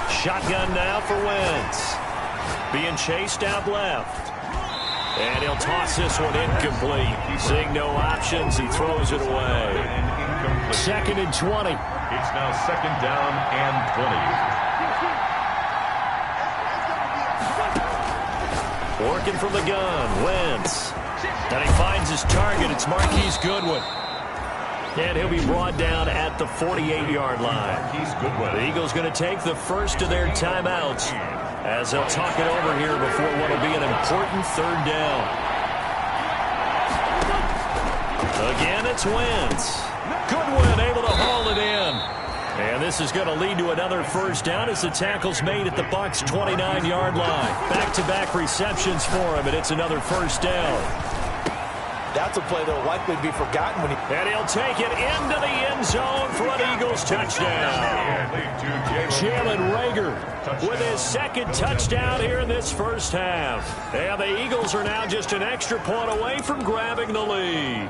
Shotgun now for Wentz. Being chased out left. And he'll toss this one incomplete. Seeing no options, he throws it away. 2nd and 20. It's now 2nd down and 20. Working from the gun, Wentz. And he finds his target. It's Marquise Goodwin. And he'll be brought down at the 48-yard line. The Eagles going to take the first of their timeouts as they'll talk it over here before what will be an important 3rd down. Again, it's Wentz. Goodwin able to haul it in. And this is going to lead to another first down as the tackle's made at the Bucs' 29-yard line. Back-to-back receptions for him, and it's another first down. That's a play that will likely be forgotten when he... And he'll take it into the end zone for an Eagles touchdown. Jalen Reagor with his 2nd touchdown here in this first half. And the Eagles are now just an extra point away from grabbing the lead.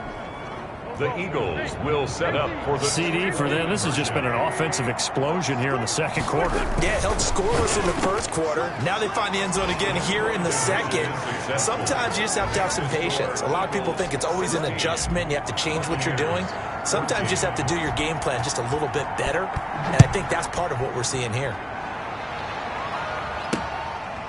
The Eagles will set up for the CD for them. This has just been an offensive explosion here in the 2nd quarter. Yeah, held scoreless in the 1st quarter. Now they find the end zone again here in the 2nd. Sometimes you just have to have some patience. A lot of people think it's always an adjustment. You have to change what you're doing. Sometimes you just have to do your game plan just a little bit better. And I think that's part of what we're seeing here.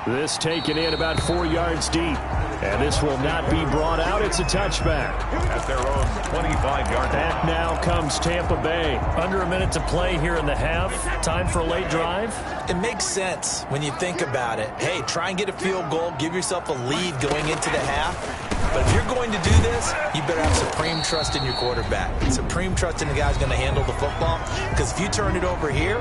This taken in about 4 yards deep. And this will not be brought out. It's a touchback. At their own 25-yard line. Back now comes Tampa Bay. Under a minute to play here in the half. Time for a late drive. It makes sense when you think about it. Hey, try and get a field goal. Give yourself a lead going into the half. But if you're going to do this, you better have supreme trust in your quarterback. Supreme trust in the guy who's going to handle the football. Because if you turn it over here,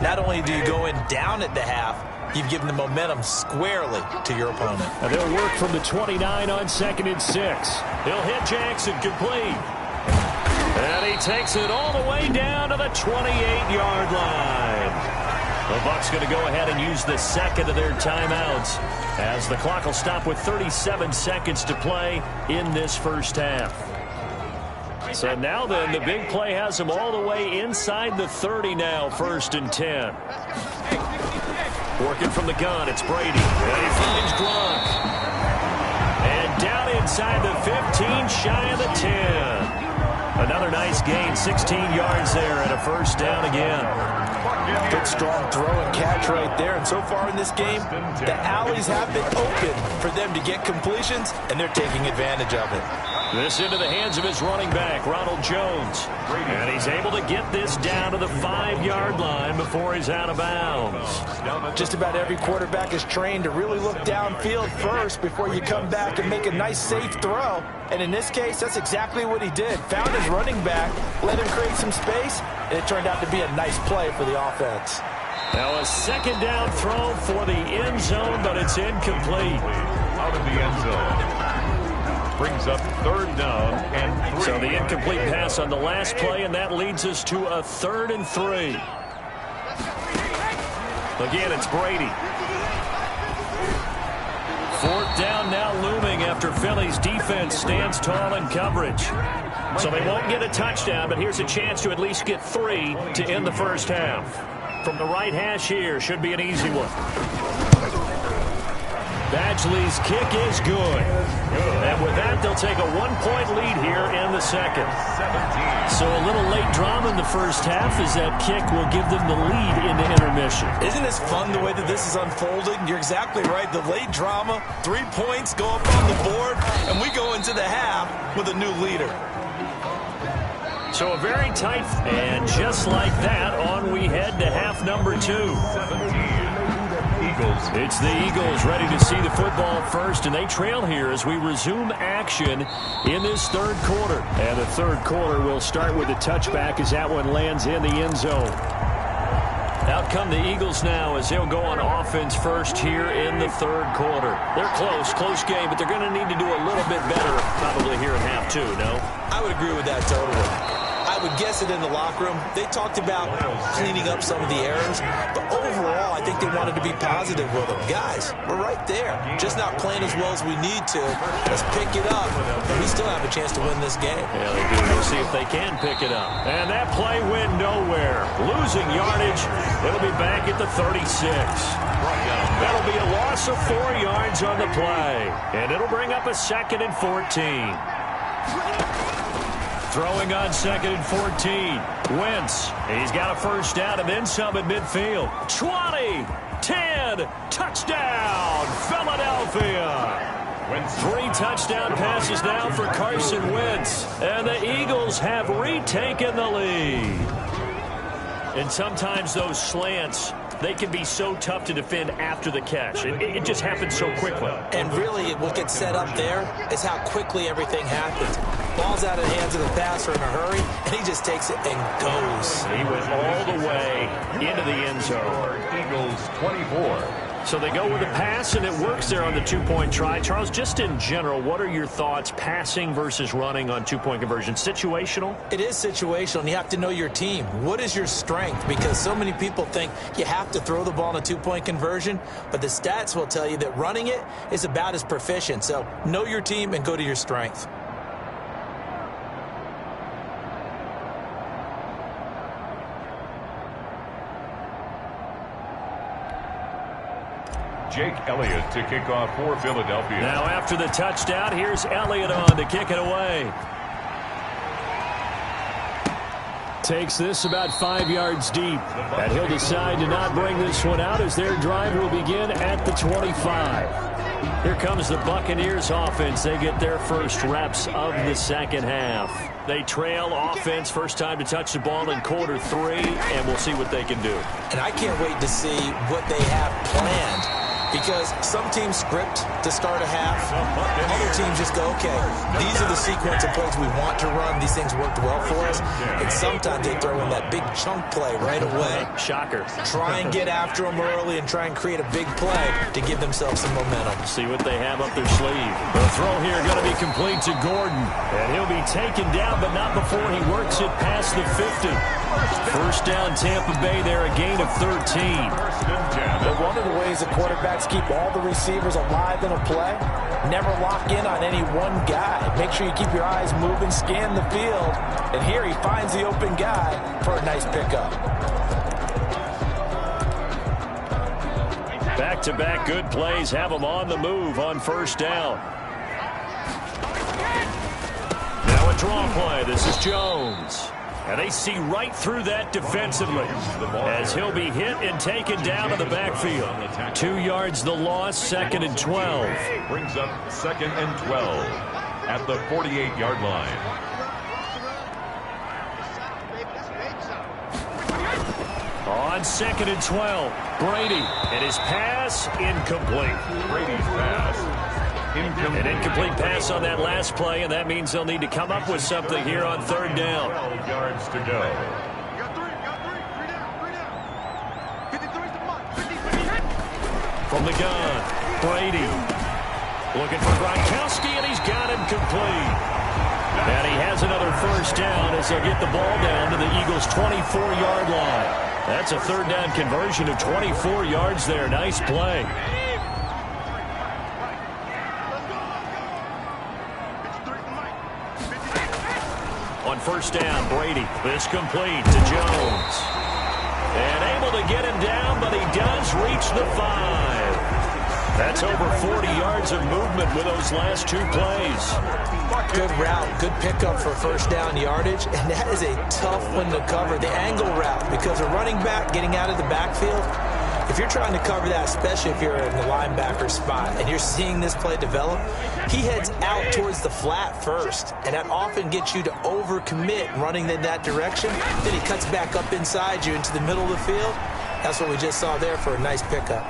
not only do you go in down at the half, you've given the momentum squarely to your opponent. And they'll work from the 29 on 2nd and 6. He'll hit Jackson complete. And he takes it all the way down to the 28-yard line. The Bucs going to go ahead and use the 2nd of their timeouts as the clock will stop with 37 seconds to play in this first half. So now then, the big play has them all the way inside the 30 now, 1st and 10. Working from the gun, it's Brady. And he finds Gronk. And down inside the 15, shy of the 10. Another nice gain, 16 yards there and a first down again. Good strong throw and catch right there. And so far in this game, the alleys have been open for them to get completions, and they're taking advantage of it. This into the hands of his running back, Ronald Jones. And he's able to get this down to the 5-yard line before he's out of bounds. Just about every quarterback is trained to really look downfield first before you come back and make a nice, safe throw. And in this case, that's exactly what he did. Found his running back, let him create some space, and it turned out to be a nice play for the offense. Now a 2nd down throw for the end zone, but it's incomplete. Out of the end zone. Brings up 3rd down and 3. So the incomplete pass on the last play, and that leads us to a 3rd and 3. Again, it's Brady. 4th down now looming after Philly's defense stands tall in coverage. So they won't get a touchdown, but here's a chance to at least get 3 to end the first half. From the right hash here, should be an easy one. Badgley's kick is good. And with that, they'll take a 1-point lead here in the second. 17. So a little late drama in the first half as that kick will give them the lead into intermission. Isn't this fun the way that this is unfolding? You're exactly right. The late drama, 3 points go up on the board, and we go into the half with a new leader. So a very tight, and just like that, on we head to half number 2. 17. Eagles. It's the Eagles ready to see the football first, and they trail here as we resume action in this third quarter. And the third quarter will start with a touchback as that one lands in the end zone. Out come the Eagles now as they'll go on offense first here in the third quarter. They're close game, but they're going to need to do a little bit better probably here in half 2, no? I would agree with that totally. I would guess it in the locker room. They talked about cleaning up some of the errors, but overall, I think they wanted to be positive with them. Guys, we're right there. Just not playing as well as we need to. Let's pick it up, and we still have a chance to win this game. Yeah, they do. We'll see if they can pick it up. And that play went nowhere. Losing yardage. It'll be back at the 36. That'll be a loss of 4 yards on the play, and it'll bring up a 2nd and 14. Throwing on 2nd and 14. Wentz. He's got a first down and then some at midfield. 20, 10, touchdown, Philadelphia. Wentz. 3 touchdown passes now for Carson Wentz. And the Eagles have retaken the lead. And sometimes those slants, they can be so tough to defend after the catch. It just happens so quickly. And really, what gets set up there is how quickly everything happens. Ball's out of the hands of the passer in a hurry, and he just takes it and goes. He went all the way into the end zone. Eagles 24. So they go with a pass, and it works there on the 2-point try. Charles, just in general, what are your thoughts passing versus running on 2-point conversion? Situational? It is situational, and you have to know your team. What is your strength? Because so many people think you have to throw the ball in a 2-point conversion, but the stats will tell you that running it is about as proficient. So know your team and go to your strength. Jake Elliott to kick off for Philadelphia. Now after the touchdown, here's Elliott on to kick it away. Takes this about 5 yards deep. And he'll decide to not bring this one out as their drive will begin at the 25. Here comes the Buccaneers offense. They get their first reps of the second half. They trail offense, first time to touch the ball in quarter 3, and we'll see what they can do. And I can't wait to see what they have planned. Because some teams script to start a half. Other teams just go, okay, these are the sequence of plays we want to run. These things worked well for us. And sometimes they throw in that big chunk play right away. Shocker. Try and get after them early and try and create a big play to give themselves some momentum. See what they have up their sleeve. The throw here going to be complete to Gordon. And he'll be taken down, but not before he works it past the 50. First down Tampa Bay there, a gain of 13. But one of the ways the quarterbacks keep all the receivers alive in a play, never lock in on any one guy. Make sure you keep your eyes moving, scan the field. And here he finds the open guy for a nice pickup. Back-to-back good plays have them on the move on first down. Now a draw play. This is Jones. And they see right through that defensively as he'll be hit and taken down in the backfield. 2 yards the loss, 2nd and 12. Brings up 2nd and 12 at the 48-yard line. On 2nd and 12, Brady, and his pass incomplete. Brady's pass. An incomplete pass on that last play, and that means they'll need to come up with something here on third down. 12 yards to go. From the gun, Brady looking for Gronkowski, and he's got him complete. And he has another first down as they'll get the ball down to the Eagles' 24-yard line. That's a third down conversion of 24 yards there. Nice play. On first down, Brady. This complete to Jones. And able to get him down, but he does reach the 5. That's over 40 yards of movement with those last 2 plays. Good route, good pickup for first down yardage, and that is a tough one to cover, the angle route, because a running back getting out of the backfield, if you're trying to cover that, especially if you're in the linebacker spot and you're seeing this play develop, he heads out towards the flat first, and that often gets you to overcommit running in that direction. Then he cuts back up inside you into the middle of the field. That's what we just saw there for a nice pickup.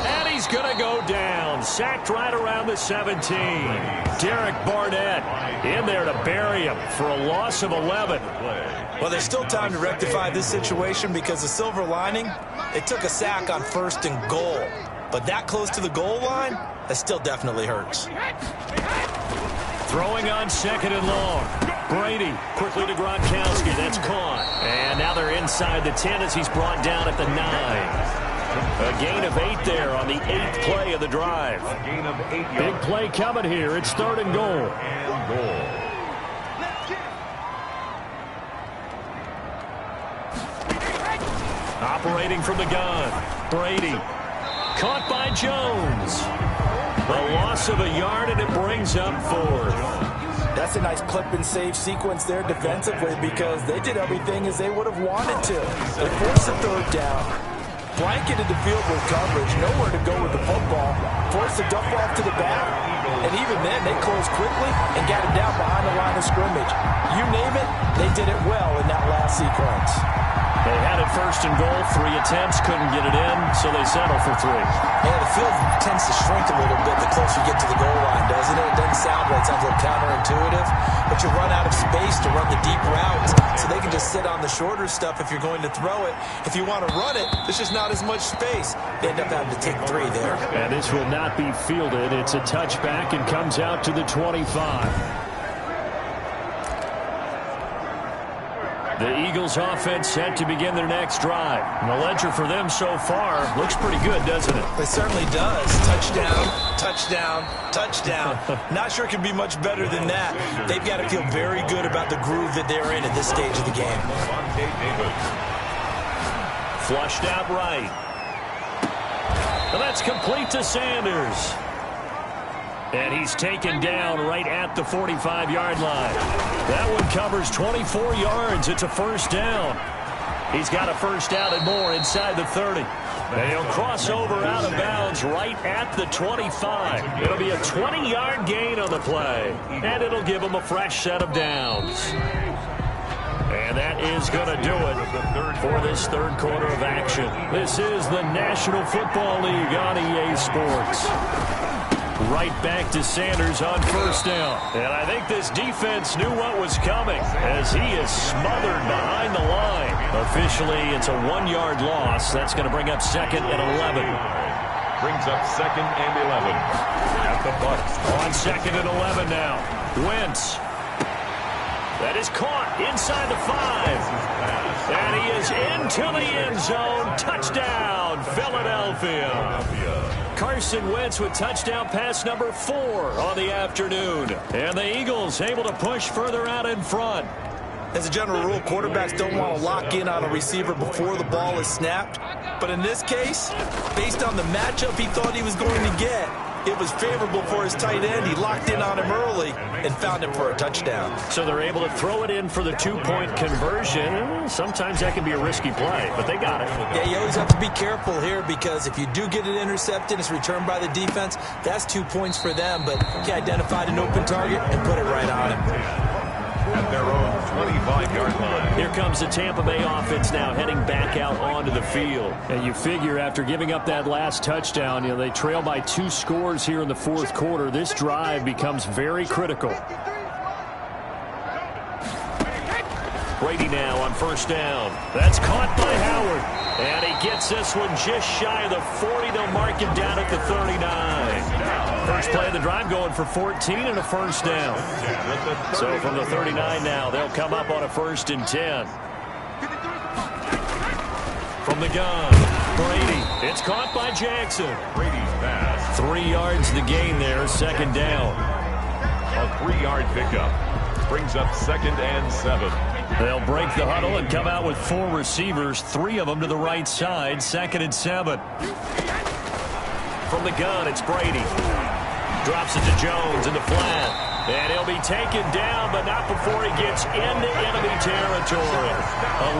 And he's going to go down. Sacked right around the 17. Derek Barnett in there to bury him for a loss of 11. Well, there's still time to rectify this situation because the silver lining, they took a sack on 1st and goal. But that close to the goal line, that still definitely hurts. Throwing on 2nd and long. Brady quickly to Gronkowski. That's caught. And now they're inside the 10 as he's brought down at the 9. A gain of 8 there on the 8th play of the drive. A gain of 8 yards. Big play coming here. It's 3rd and goal. Operating from the gun. Brady. Caught by Jones. A loss of a yard, and it brings up 4th. That's a nice clip and save sequence there defensively because they did everything as they would have wanted to. They forced the 3rd down, blanketed the field with coverage, nowhere to go with the football, forced the dump off to the back, and even then they closed quickly and got him down behind the line of scrimmage. You name it, they did it well in that last sequence. They had it 1st and goal, 3 attempts, couldn't get it in, so they settle for 3. Yeah, the field tends to shrink a little bit the closer you get to the goal line, doesn't it? It doesn't sound right. It sounds a little counterintuitive, but you run out of space to run the deep routes, so they can just sit on the shorter stuff if you're going to throw it. If you want to run it, there's just not as much space. They end up having to take 3 there. And this will not be fielded. It's a touchback and comes out to the 25. The Eagles offense set to begin their next drive. And the ledger for them so far looks pretty good, doesn't it? It certainly does. Touchdown, touchdown, touchdown. Not sure it can be much better than that. They've got to feel very good about the groove that they're in at this stage of the game. Flushed out right. And that's complete to Sanders. And he's taken down right at the 45-yard line. That one covers 24 yards. It's a 1st down. He's got a 1st down and more inside the 30. And he'll cross over out of bounds right at the 25. It'll be a 20-yard gain on the play. And it'll give him a fresh set of downs. And that is going to do it for this 3rd quarter of action. This is the National Football League on EA Sports. Right back to Sanders on 1st down. And I think this defense knew what was coming as he is smothered behind the line. Officially, it's a 1-yard loss. That's going to bring up 2nd and 11. Brings up 2nd and 11 at the Bucs. On 2nd and 11 now. Wentz. That is caught inside the 5. And he is into the end zone. Touchdown, Philadelphia. Carson Wentz with touchdown pass number 4 on the afternoon. And the Eagles able to push further out in front. As a general rule, quarterbacks don't want to lock in on a receiver before the ball is snapped. But in this case, based on the matchup he thought he was going to get, it was favorable for his tight end. He locked in on him early and found him for a touchdown. So they're able to throw it in for the 2-point conversion. Sometimes that can be a risky play, but they got it. Yeah, you always have to be careful here because if you do get it intercepted, it's returned by the defense, that's 2 points for them. But he identified an open target and put it right on him. At their own 25-yard line. Here comes the Tampa Bay offense now heading back out onto the field. And you figure after giving up that last touchdown, they trail by 2 scores here in the 4th quarter. This drive becomes very critical. Brady now on 1st down. That's caught by Howard. And he gets this one just shy of the 40. They'll mark him down at the 39. First play of the drive going for 14 and a 1st down. So from the 39 now, they'll come up on a 1st and 10. From the gun, Brady. It's caught by Jackson. Brady's pass. 3 yards the gain there, 2nd down. A 3-yard pickup. Brings up 2nd and 7. They'll break the huddle and come out with 4 receivers, 3 of them to the right side, 2nd and 7. From the gun, it's Brady. Drops it to Jones in the flat. And he'll be taken down, but not before he gets into enemy territory.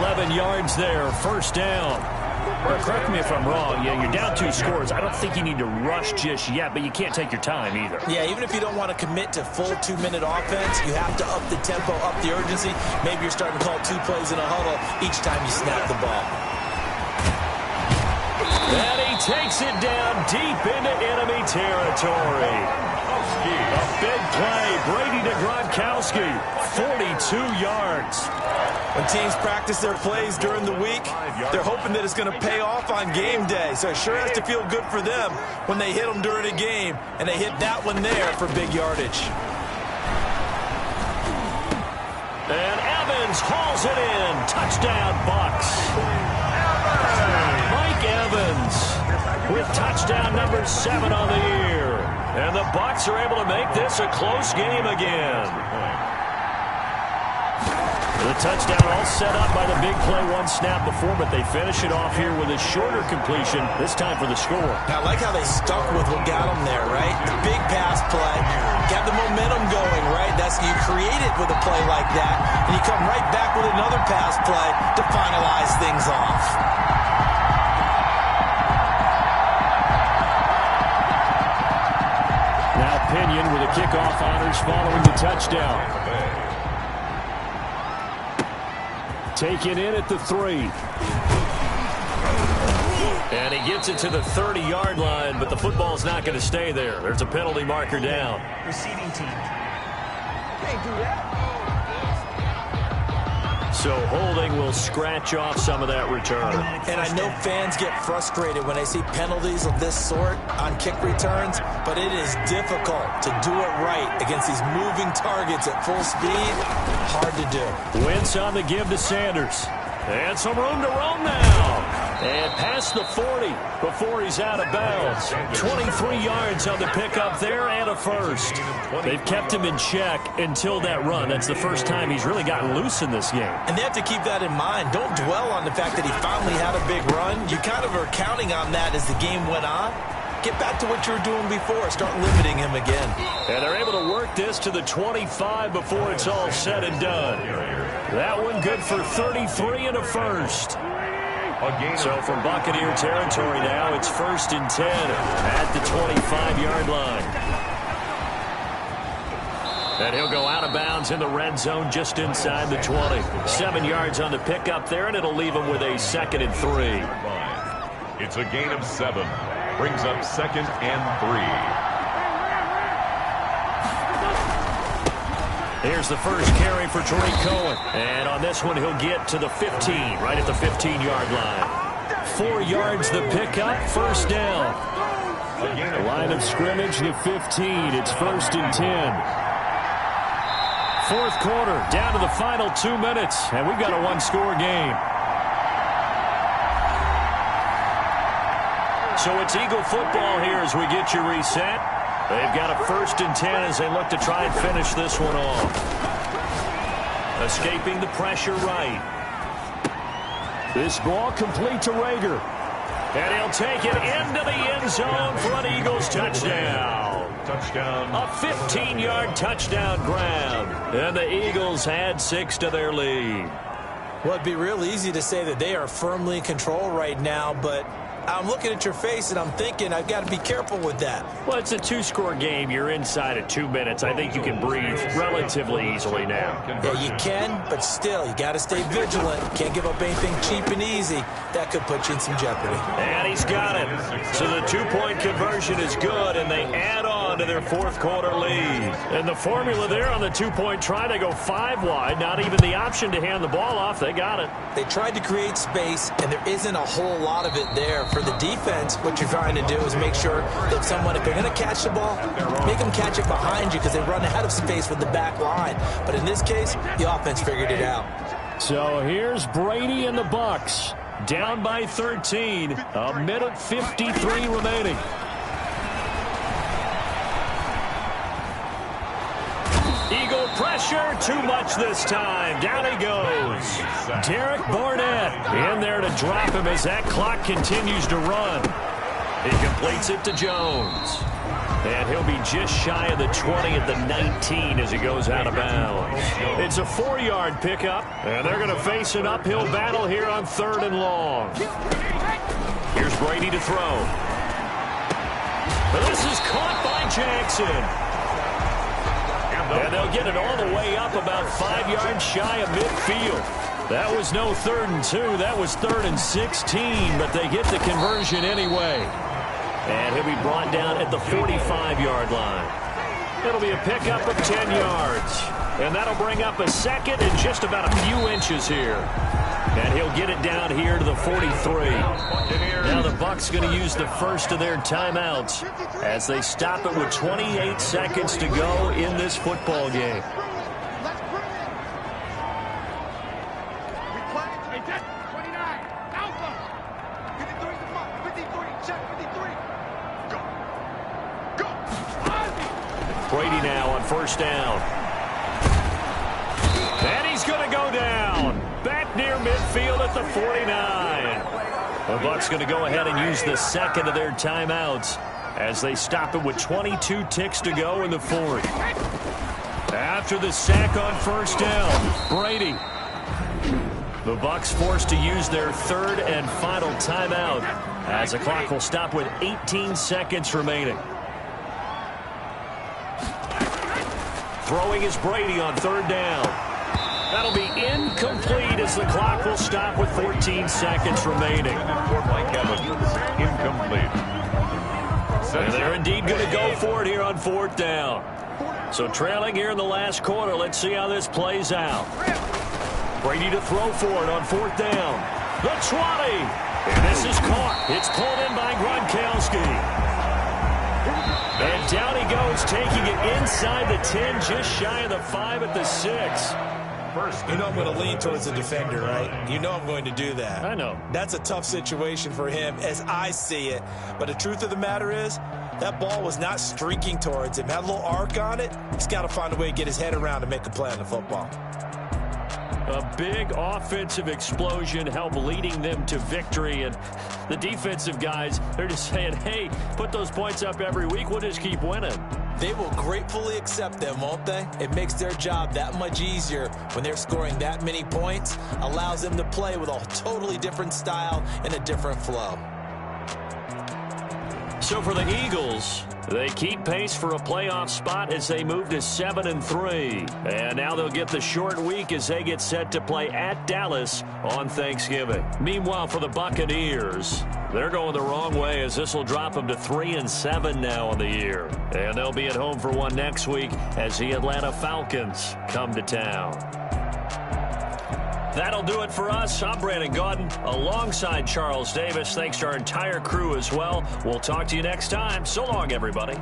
11 yards there, first down. Well, correct me if I'm wrong. Yeah, you're down 2 scores. I don't think you need to rush just yet, but you can't take your time either. Yeah, even if you don't want to commit to full 2-minute offense, you have to up the tempo, up the urgency. Maybe you're starting to call 2 plays in a huddle each time you snap the ball. And he takes it down deep into enemy territory. A big play. Brady to Gronkowski. 42 yards. When teams practice their plays during the week, they're hoping that it's going to pay off on game day. So it sure has to feel good for them when they hit them during a game. And they hit that one there for big yardage. And Evans hauls it in. Touchdown, Bucs. Mike Evans with touchdown number 7 on the year. And the Bucs are able to make this a close game again. The touchdown all set up by the big play 1 snap before, but they finish it off here with a shorter completion, this time for the score. Now, I like how they stuck with what got them there, right? The big pass play, got the momentum going, right? That's you create it with a play like that, and you come right back with another pass play to finalize things off. Now Pinion with the kickoff honors following the touchdown. Taken in at the 3. And he gets it to the 30-yard line, but the football's not going to stay there. There's a penalty marker down. Receiving team. Can't do that. So holding will scratch off some of that return. And I know fans get frustrated when they see penalties of this sort on kick returns, but it is difficult to do it right against these moving targets at full speed. Hard to do. Wentz on the give to Sanders. And some room to roam now. And past the 40 before he's out of bounds. 23 yards on the pickup there and a first. They've kept him in check until that run. That's the first time he's really gotten loose in this game. And they have to keep that in mind. Don't dwell on the fact that he finally had a big run. You kind of are counting on that as the game went on. Get back to what you were doing before. Start limiting him again. And they're able to work this to the 25 before it's all said and done. That one good for 33 and a first. So from Buccaneer territory now, it's 1st and 10 at the 25-yard line. And he'll go out of bounds in the red zone just inside the 20. 7 yards on the pickup there, and it'll leave him with a 2nd and 3. It's a gain of 7. Brings up 2nd and 3. Here's the first carry for Tariq Cohen. And on this one, he'll get to the 15, right at the 15-yard line. 4 yards the pickup, first down. Line of scrimmage, the 15. It's 1st and 10. 4th quarter, down to the final 2 minutes, and we've got a 1-score game. So it's Eagle football here as we get you reset. They've got a 1st and 10 as they look to try and finish this one off. Escaping the pressure right. This ball complete to Rager. And he'll take it into the end zone for an Eagles touchdown. A 15-yard touchdown grab. And the Eagles add 6 to their lead. Well, it'd be real easy to say that they are firmly in control right now, but I'm looking at your face and I'm thinking I've got to be careful with that. Well, it's a 2-score game. You're inside of 2 minutes. I think you can breathe relatively easily now. Yeah, you can, but still, you got to stay vigilant. Can't give up anything cheap and easy. That could put you in some jeopardy. And he's got it. So the 2-point conversion is good, and they add on to their 4th quarter lead. And the formula there on the 2-point try to go 5 wide. Not even the option to hand the ball off. They got it. They tried to create space, and there isn't a whole lot of it there. For the defense, what you're trying to do is make sure that someone, if they're going to catch the ball, make them catch it behind you because they run out of space with the back line. But in this case, the offense figured it out. So here's Brady and the Bucs. Down by 13. A minute 53 remaining. Eagle pressure. pressure, too much this time. Down he goes. Derek Barnett in there to drop him as that clock continues to run. He completes it to Jones. And he'll be just shy of the 20 at the 19 as he goes out of bounds. It's a 4-yard pickup, and they're going to face an uphill battle here on 3rd and long. Here's Brady to throw. This is caught by Jackson. And they'll get it all the way up about 5 yards shy of midfield. That was no 3rd and 2. That was 3rd and 16, but they get the conversion anyway. And he'll be brought down at the 45-yard line. It'll be a pickup of 10 yards. And that'll bring up a second and just about a few inches here. And he'll get it down here to the 43. Now the Bucs going to use the first of their timeouts as they stop it with 28 seconds to go in this football game. Brady now on 1st down. And he's going to go down. Back near midfield at the 49. The Bucs going to go ahead and use the second of their timeouts as they stop it with 22 ticks to go in the 4th. After the sack on 1st down, Brady. The Bucs forced to use their 3rd and final timeout as the clock will stop with 18 seconds remaining. Throwing is Brady on 3rd down. That'll be incomplete as the clock will stop with 14 seconds remaining. Incomplete. And they're indeed going to go for it here on 4th down. So trailing here in the last quarter, let's see how this plays out. Brady to throw for it on 4th down. The 20. And this is caught. It's pulled in by Gronkowski. And down he goes, taking it inside the 10, just shy of the 5 at the 6. You know I'm going to lean towards the defender, right? You know I'm going to do that. I know. That's a tough situation for him as I see it. But the truth of the matter is, that ball was not streaking towards him. Had a little arc on it. He's got to find a way to get his head around and make a play on the football. A big offensive explosion helped leading them to victory. And the defensive guys, they're just saying, hey, put those points up every week. We'll just keep winning. They will gratefully accept them, won't they? It makes their job that much easier when they're scoring that many points. Allows them to play with a totally different style and a different flow. So for the Eagles, they keep pace for a playoff spot as they move to 7-3. And now they'll get the short week as they get set to play at Dallas on Thanksgiving. Meanwhile, for the Buccaneers, they're going the wrong way as this will drop them to 3-7 now on the year. And they'll be at home for one next week as the Atlanta Falcons come to town. That'll do it for us. I'm Brandon Gaudin alongside Charles Davis. Thanks to our entire crew as well. We'll talk to you next time. So long, everybody.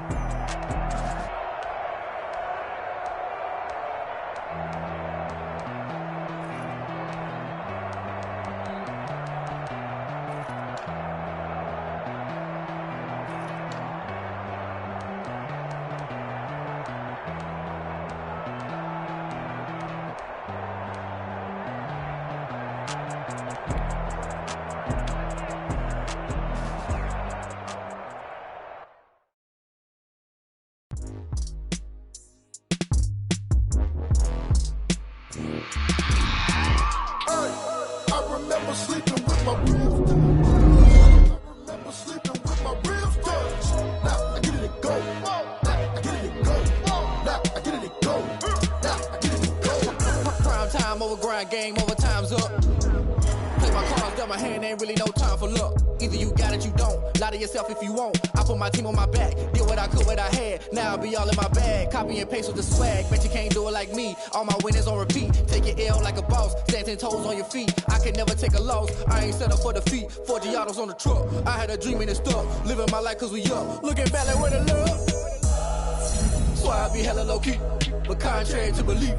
Game over, time's up. Play my cards dealt my hand, ain't really no time for luck. Either you got it, you don't. Lie to yourself if you won't. I put my team on my back, did what I could, what I had. Now I'll be all in my bag, copy and paste with the swag. Bet you can't do it like me. All my winners on repeat. Take your L like a boss, stand 10 toes on your feet. I can never take a loss. I ain't set up for defeat. 4 Giottos on the truck. I had a dream and it's stuck. Living my life cause we up. Looking back like where the love. So I be hella low key, but contrary to belief,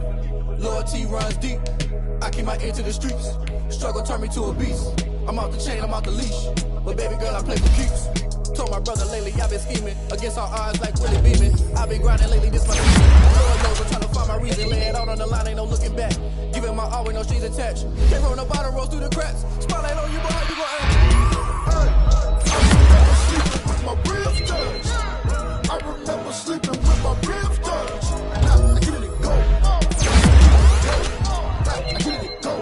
loyalty runs deep. I keep my ear to the streets. Struggle turned me to a beast. I'm off the chain, I'm off the leash. But baby girl, I play for keeps. Told my brother lately I've been scheming against all odds like Willie Beeman. I've been grinding lately, this my Lord knows I'm trying to find my reason. Lay it out on the line, ain't no looking back. Giving my all with no strings attached. Came from the bottom, rose through the cracks. Spotlight on you, but how you gon' act? My ribs touch. I remember sleeping with my ribs touch. Now I get it go. I get it go.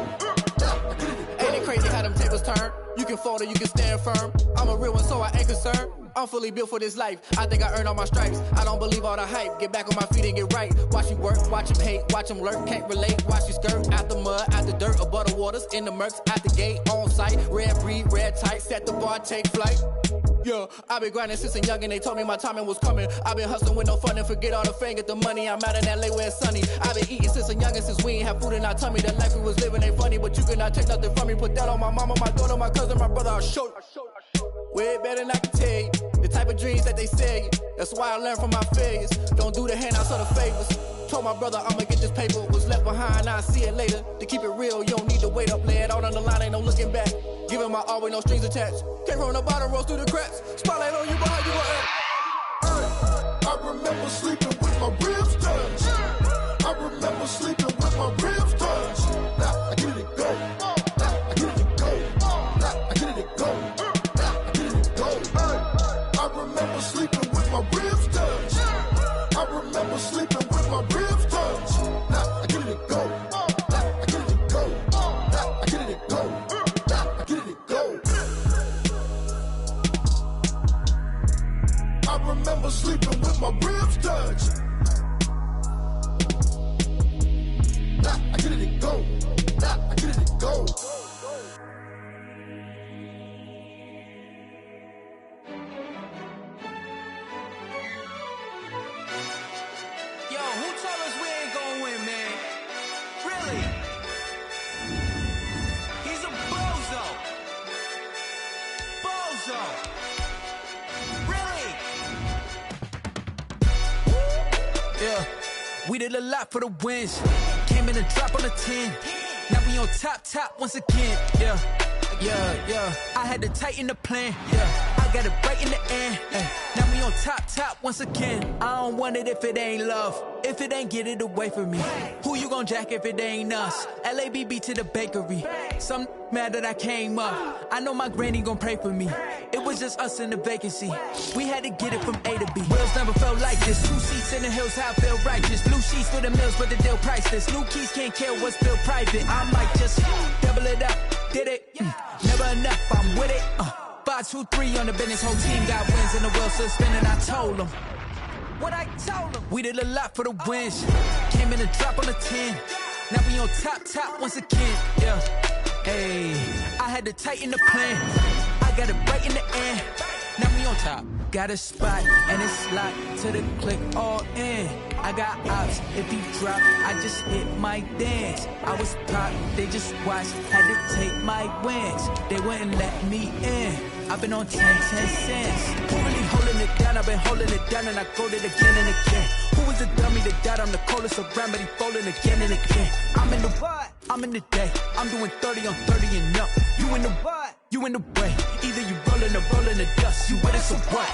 Ain't it crazy how them tables turn? You can fold or you can stand firm. I'm a real one, so I ain't concerned. I'm fully built for this life. I think I earned all my stripes. I don't believe all the hype. Get back on my feet and get right. Watch you work, watch him hate, watch him lurk. Can't relate, watch you skirt. Out the mud, out the dirt, above the waters, in the murks, out the gate, on site. Red breed, red tight, set the bar, take flight. Yeah, I've been grinding since a young and they told me my timing was coming. I've been hustling with no fun and forget all the fame, get the money. I'm out in LA where it's sunny. I've been eating since a young and since we ain't have food in our tummy. The life we was living ain't funny, but you cannot take nothing from me. Put that on my mama, my daughter, my cousin, my brother, I'll show you. Way better than I can tell you. The type of dreams that they sell you. That's why I learned from my failures. Don't do the handouts or the favors. Told my brother I'ma get this paper. Was left behind, I'll see it later. To keep it real, you don't need to wait up. Lay it out on the line, ain't no looking back. Giving my all with no strings attached. Came from the bottom, rose through the cracks. Spotlight on you, but how you gon' act? I remember sleeping with my ribs touch. I remember sleeping with my ribs touch. Now I get it go. Now I get it go. Now I get it go. Now I get it go. I remember sleeping with my ribs touch. I remember sleeping with my ribs touch. Now I get it go. Now I get it go. Now I get it go. Now I get it go. I remember sleeping with my ribs touch. Now I get it go. Now I get it go. Yo, who told us we ain't gonna win, man? Really? He's a bozo. Bozo. Really? Yeah, we did a lot for the wins. Came in a drop on the 10. Now we on top once again. Yeah. I had to tighten the plan. Yeah, I got it right in the end. Now we on top once again. I don't want it if it ain't love. If it ain't, get it away from me. Who you gon' jack if it ain't us? LABB to the bakery. Some mad that I came up. I know my granny gon' pray for me. It was just us in the vacancy. We had to get it from A to B. Wheels never felt like this. 2 seats in the hills, how I feel righteous. Blue sheets for the mills, but the deal priceless. New keys can't care what's built private. I might just double it up. Did it? Never enough, I'm with it. 5, 2, 3 on the business. Whole team got wins and the wheels still spinning. I told them what I told them. We did a lot for the wins. Came in a drop on the 10. Now we on top once again. Yeah. Hey, I had to tighten the plan. I got it right in the end. Now we on top. Got a spot and it's locked to the click all in. I got ops, if he drop, I just hit my dance. I was top, they just watched, had to take my wins. They wouldn't let me in. I've been on 10 cents. Who really holding it down? I've been holding it down and I go it again and again. Who was the dummy that died? I'm the coldest around, but he falling again and again. I'm in the what? I'm in the day. I'm doing 30 on 30 and up. You in the what? You in the way. Either you rolling or rolling the dust. You with us or what?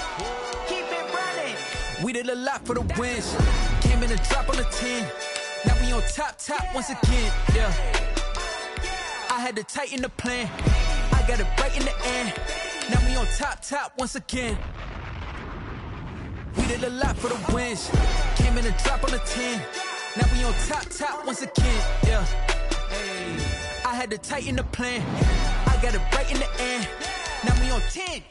Keep it running. We did a lot for the wins. Came in a drop on the 10. Now we on top once again. Yeah. I had to tighten the plan. I got it right in the end. Now we on top once again. We did a lot for the wins. Came in a drop on the 10. Now we on top once again. Yeah. Hey. I had to tighten the plan. I got it right in the end. Now we on 10.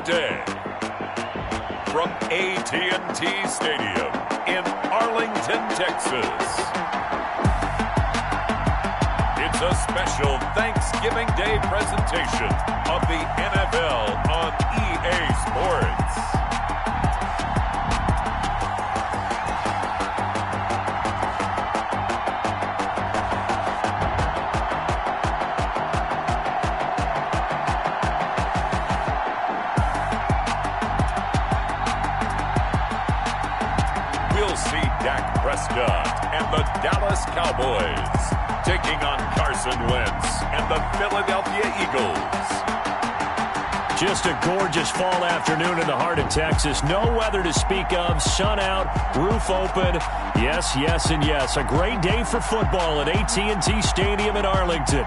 Today, from AT&T Stadium in Arlington, Texas. It's a special Thanksgiving Day presentation of the NFL on EA Sports. We'll see Dak Prescott and the Dallas Cowboys taking on Carson Wentz and the Philadelphia Eagles. Just a gorgeous fall afternoon in the heart of Texas. No weather to speak of. Sun out, roof open. Yes, yes, and yes. A great day for football at AT&T Stadium in Arlington.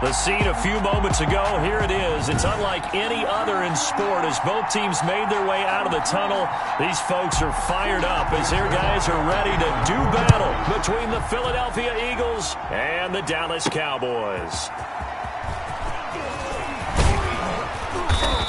The scene a few moments ago, here it is. It's unlike any other in sport as both teams made their way out of the tunnel. These folks are fired up as their guys are ready to do battle between the Philadelphia Eagles and the Dallas Cowboys.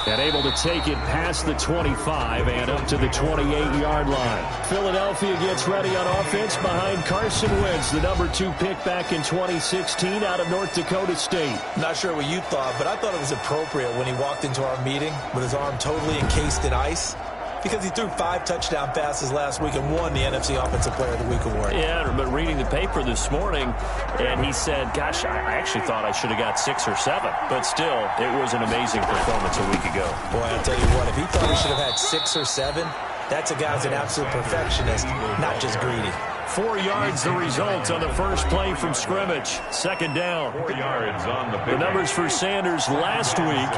And able to take it past the 25 and up to the 28-yard line. Philadelphia gets ready on offense behind Carson Wentz, the number 2 pick back in 2016 out of North Dakota State. Not sure what you thought, but I thought it was appropriate when he walked into our meeting with his arm totally encased in ice, because he threw 5 touchdown passes last week and won the NFC Offensive Player of the Week award. Yeah, but reading the paper this morning, and he said, gosh, I actually thought I should have got 6 or 7. But still, it was an amazing performance a week ago. Boy, I'll tell you what, if he thought he should have had 6 or 7, that's a guy who's an absolute perfectionist, not just greedy. 4 yards the result on the first play from scrimmage. Second down. 4 yards on the The numbers for Sanders last week,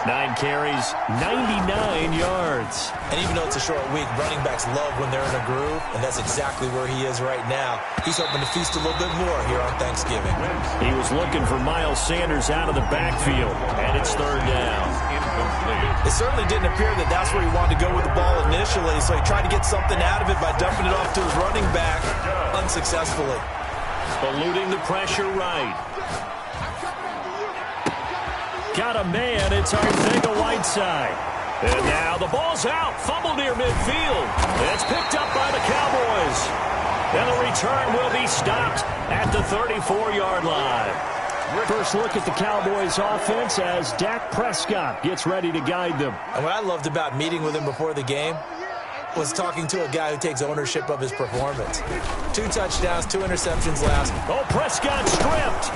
9 carries, 99 yards. And even though it's a short week, running backs love when they're in a groove, and that's exactly where he is right now. He's hoping to feast a little bit more here on Thanksgiving. He was looking for Miles Sanders out of the backfield, and it's third down. It certainly didn't appear that that's where he wanted to go with the ball initially, so he tried to get something out of it by dumping it off to his running back, unsuccessfully. Eluding the pressure right. Got a man, it's Arcega-Whiteside. And now the ball's out, fumble near midfield. It's picked up by the Cowboys. And the return will be stopped at the 34-yard line. First look at the Cowboys offense as Dak Prescott gets ready to guide them. And what I loved about meeting with him before the game was talking to a guy who takes ownership of his performance. 2 touchdowns, 2 interceptions last. Oh, Prescott stripped.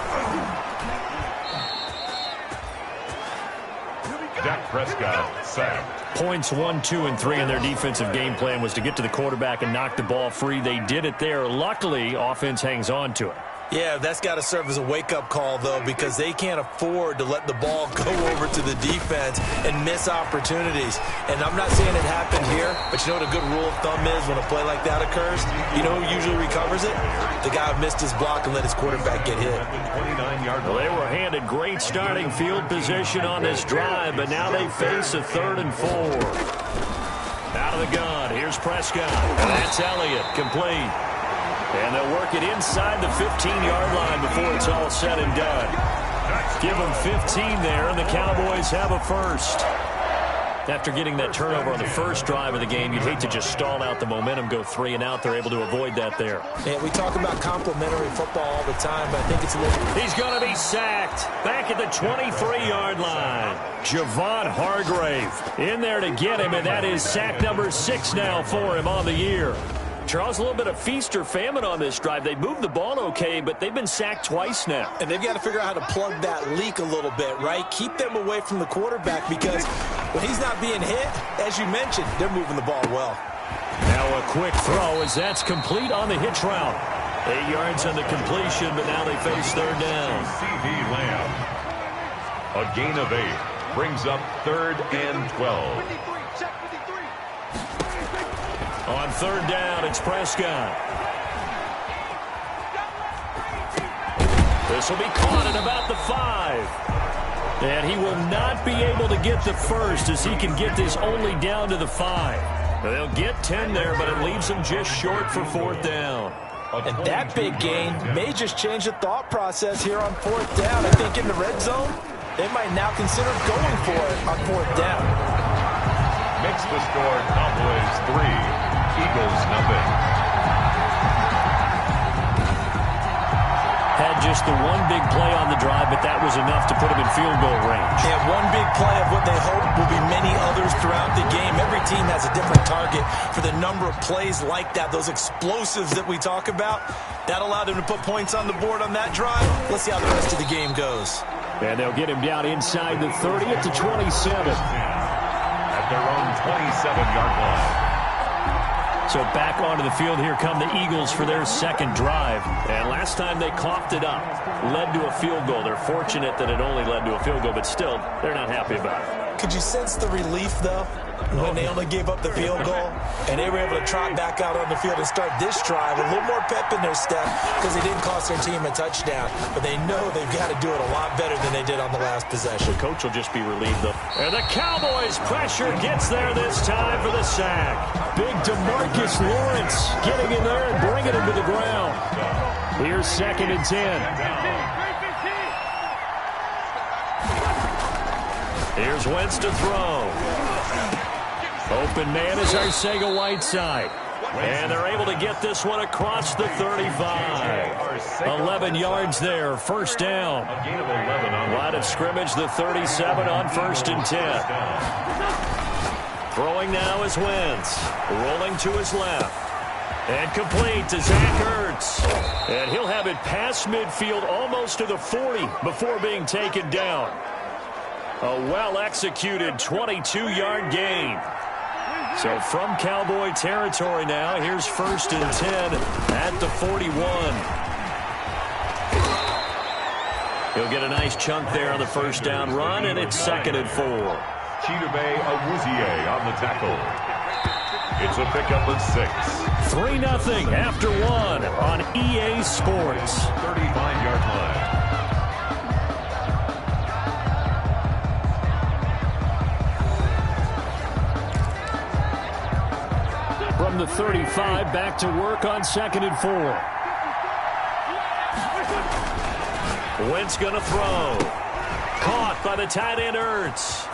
Dak Prescott sacked. Points 1, 2, and 3 in their defensive game plan was to get to the quarterback and knock the ball free. They did it there. Luckily, offense hangs on to it. Yeah, that's got to serve as a wake-up call, though, because they can't afford to let the ball go over to the defense and miss opportunities. And I'm not saying it happened here, but you know what a good rule of thumb is when a play like that occurs? You know who usually recovers it? The guy who missed his block and let his quarterback get hit. Well, they were handed great starting field position on this drive, but now they face a 3rd and 4. Out of the gun, here's Prescott. That's Elliott, complete. And they'll work it inside the 15-yard line before it's all said and done. Give them 15 there, and the Cowboys have a first. After getting that turnover on the first drive of the game, you'd hate to just stall out the momentum, go 3 and out. They're able to avoid that there. Yeah, we talk about complimentary football all the time, but I think it's a little... He's going to be sacked back at the 23-yard line. Javon Hargrave in there to get him, and that is sack number 6 now for him on the year. Charles, a little bit of feast or famine on this drive. They moved the ball okay, but they've been sacked twice now. And they've got to figure out how to plug that leak a little bit, right? Keep them away from the quarterback, because when he's not being hit, as you mentioned, they're moving the ball well. Now a quick throw as that's complete on the hitch route. 8 yards on the completion, but now they face third down. C.D. Lamb. A gain of 8 brings up 3rd and 12. On third down, it's Prescott. This will be caught at about the 5. And he will not be able to get the first as he can get this only down to the 5. They'll get 10 there, but it leaves them just short for 4th down. And that big gain may just change the thought process here on 4th down. I think in the red zone, they might now consider going for it on 4th down. makes the score Cowboys 3, Eagles nothing. Had just the one big play on the drive, but that was enough to put him in field goal range. And one big play of what they hope will be many others throughout the game. Every team has a different target for the number of plays like that, those explosives that we talk about. That allowed him to put points on the board on that drive. Let's see how the rest of the game goes. And they'll get him down inside the 30 at the 27. At their own 27-yard line. So back onto the field, here come the Eagles for their second drive. And last time they coughed it up, led to a field goal. They're fortunate that it only led to a field goal, but still, they're not happy about it. Could you sense the relief, though, when they only gave up the field goal? And they were able to trot back out on the field and start this drive. A little more pep in their step because they didn't cost their team a touchdown. But they know they've got to do it a lot better than they did on the last possession. The coach will just be relieved, though. And the Cowboys' pressure gets there this time for the sack. Big DeMarcus Lawrence getting in there and bringing him to the ground. Here's 2nd and 10. Here's Wentz to throw. Open man is Arcega-Whiteside. And they're able to get this one across the 35. 11 yards there, first down. Line of scrimmage, the 37 on 1st and 10. Throwing now is Wentz. Rolling to his left. And complete to Zach Ertz. And he'll have it past midfield almost to the 40 before being taken down. A well-executed 22-yard gain. So from Cowboy territory now, here's 1st and 10 at the 41. He'll get a nice chunk there on the first down run, and it's 2nd and 4. Chidobe Awuzie on the tackle. It's a pickup of 6. 3-0 after 1 on EA Sports. 35-yard line. From the 35, back to work on 2nd and 4. Wentz going to throw. Caught by the tight end Ertz.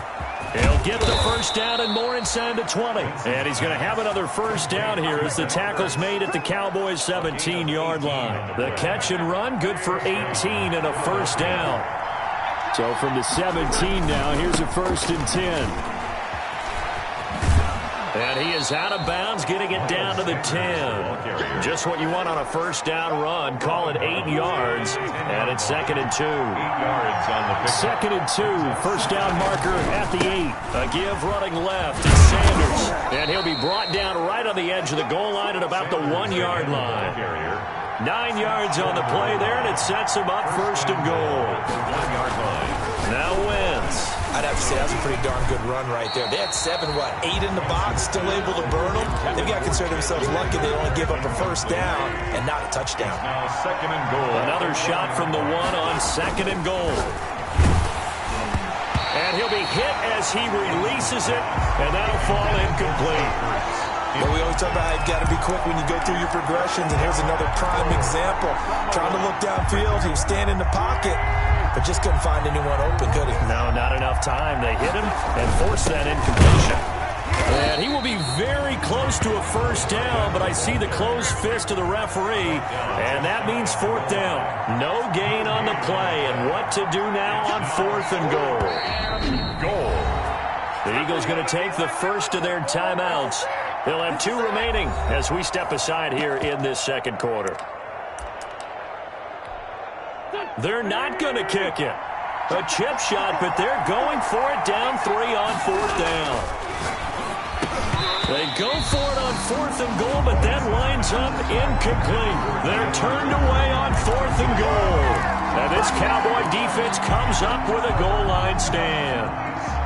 He'll get the first down and more inside the 20. And he's going to have another first down here as the tackle's made at the Cowboys' 17-yard line. The catch and run, good for 18 and a first down. So from the 17 now, here's a 1st and 10. And he is out of bounds, getting it down to the 10. Just what you want on a first down run. Call it 8 yards, and it's 2nd and 2. 8 yards on the pick. 2nd and 2, first down marker at the 8. A give running left is Sanders, and he'll be brought down right on the edge of the goal line at about the 1-yard line. 9 yards on the play there, and it sets him up 1st and goal. 1-yard line. Now Wentz. I'd have to say that was a pretty darn good run right there. They had 8 in the box, still able to burn them. They've got to consider themselves lucky they only give up a first down and not a touchdown. Now 2nd and goal. Another shot from the 1 on 2nd and goal. And he'll be hit as he releases it, and that'll fall incomplete. But we always talk about how you've got to be quick when you go through your progressions, and here's another prime example. Trying to look downfield, he was standing in the pocket, but just couldn't find anyone open, could he? No, not enough time. They hit him and forced that incompletion. And he will be very close to a first down, but I see the closed fist of the referee, and that means 4th down. No gain on the play, and what to do now on 4th and goal. The Eagles going to take the first of their timeouts. They'll have 2 remaining as we step aside here in this second quarter. They're not going to kick it. A chip shot, but they're going for it down 3 on 4th down. They go for it on 4th and goal, but that lines up incomplete. They're turned away on 4th and goal. And this Cowboy defense comes up with a goal line stand.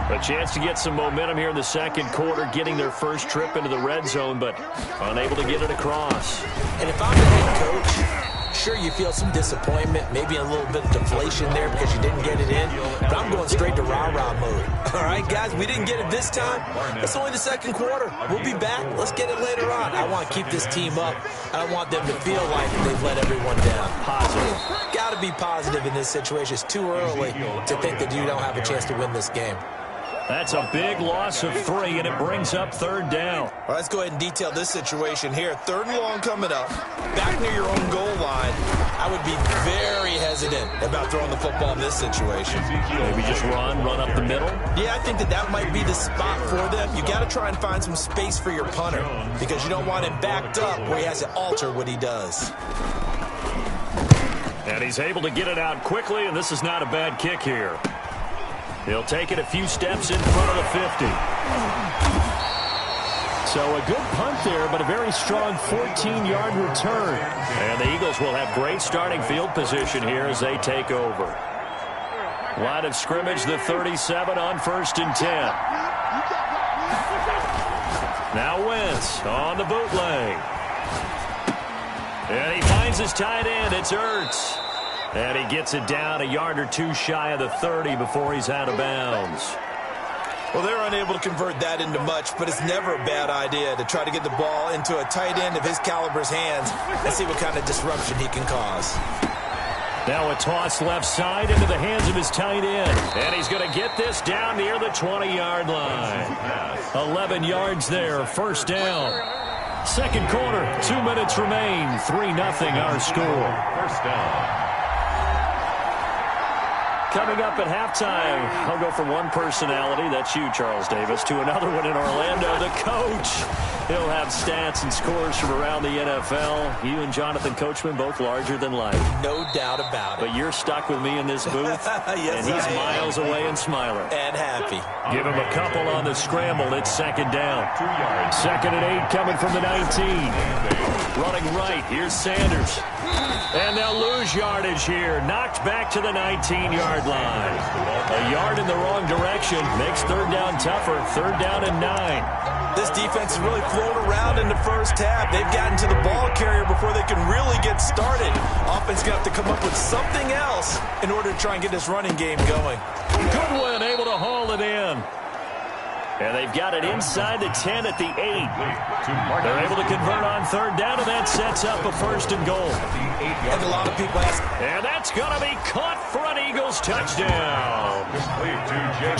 A chance to get some momentum here in the second quarter, getting their first trip into the red zone, but unable to get it across. And if I'm the head coach, sure you feel some disappointment, maybe a little bit of deflation there because you didn't get it in, but I'm going straight to rah-rah mode. All right, guys, we didn't get it this time. It's only the second quarter. We'll be back. Let's get it later on. I want to keep this team up. I don't want them to feel like they've let everyone down. Positive. Got to be positive in this situation. It's too early to think that you don't have a chance to win this game. That's a big loss of 3, and it brings up 3rd down. Well, let's go ahead and detail this situation here. 3rd and long coming up, back near your own goal line. I would be very hesitant about throwing the football in this situation. Maybe just run up the middle? Yeah, I think that might be the spot for them. You got to try and find some space for your punter because you don't want him backed up where he has to alter what he does. And he's able to get it out quickly, and this is not a bad kick here. He'll take it a few steps in front of the 50. So a good punt there, but a very strong 14-yard return. And the Eagles will have great starting field position here as they take over. Line of scrimmage, the 37 on 1st and 10. Now Wentz on the bootleg. And he finds his tight end. It's Ertz. And he gets it down a yard or 2 shy of the 30 before he's out of bounds. Well, they're unable to convert that into much, but it's never a bad idea to try to get the ball into a tight end of his caliber's hands and see what kind of disruption he can cause. Now a toss left side into the hands of his tight end. And he's going to get this down near the 20-yard line. 11 yards there, 1st down. Second quarter, 2 minutes remain. 3-0 our score. 1st down. Coming up at halftime, I'll go from one personality, that's you, Charles Davis, to another one in Orlando, the coach. He'll have stats and scores from around the NFL. You and Jonathan Coachman, both larger than life. No doubt about it. But you're stuck with me in this booth, yes, and he's miles away and smiling. And happy. Give him a couple on the scramble. It's 2nd down. 2nd and 8 coming from the 19. Running right, here's Sanders. And they'll lose yardage here. Knocked back to the 19-yard line. A yard in the wrong direction makes 3rd down tougher. 3rd down and 9. This defense has really flown around in the first half. They've gotten to the ball carrier before they can really get started. Offense going to have to come up with something else in order to try and get this running game going. Goodwin able to haul it in. And they've got it inside the 10 at the 8. They're able to convert on 3rd down, and that sets up a 1st and goal. And a lot of people ask. And that's going to be caught for an Eagles touchdown.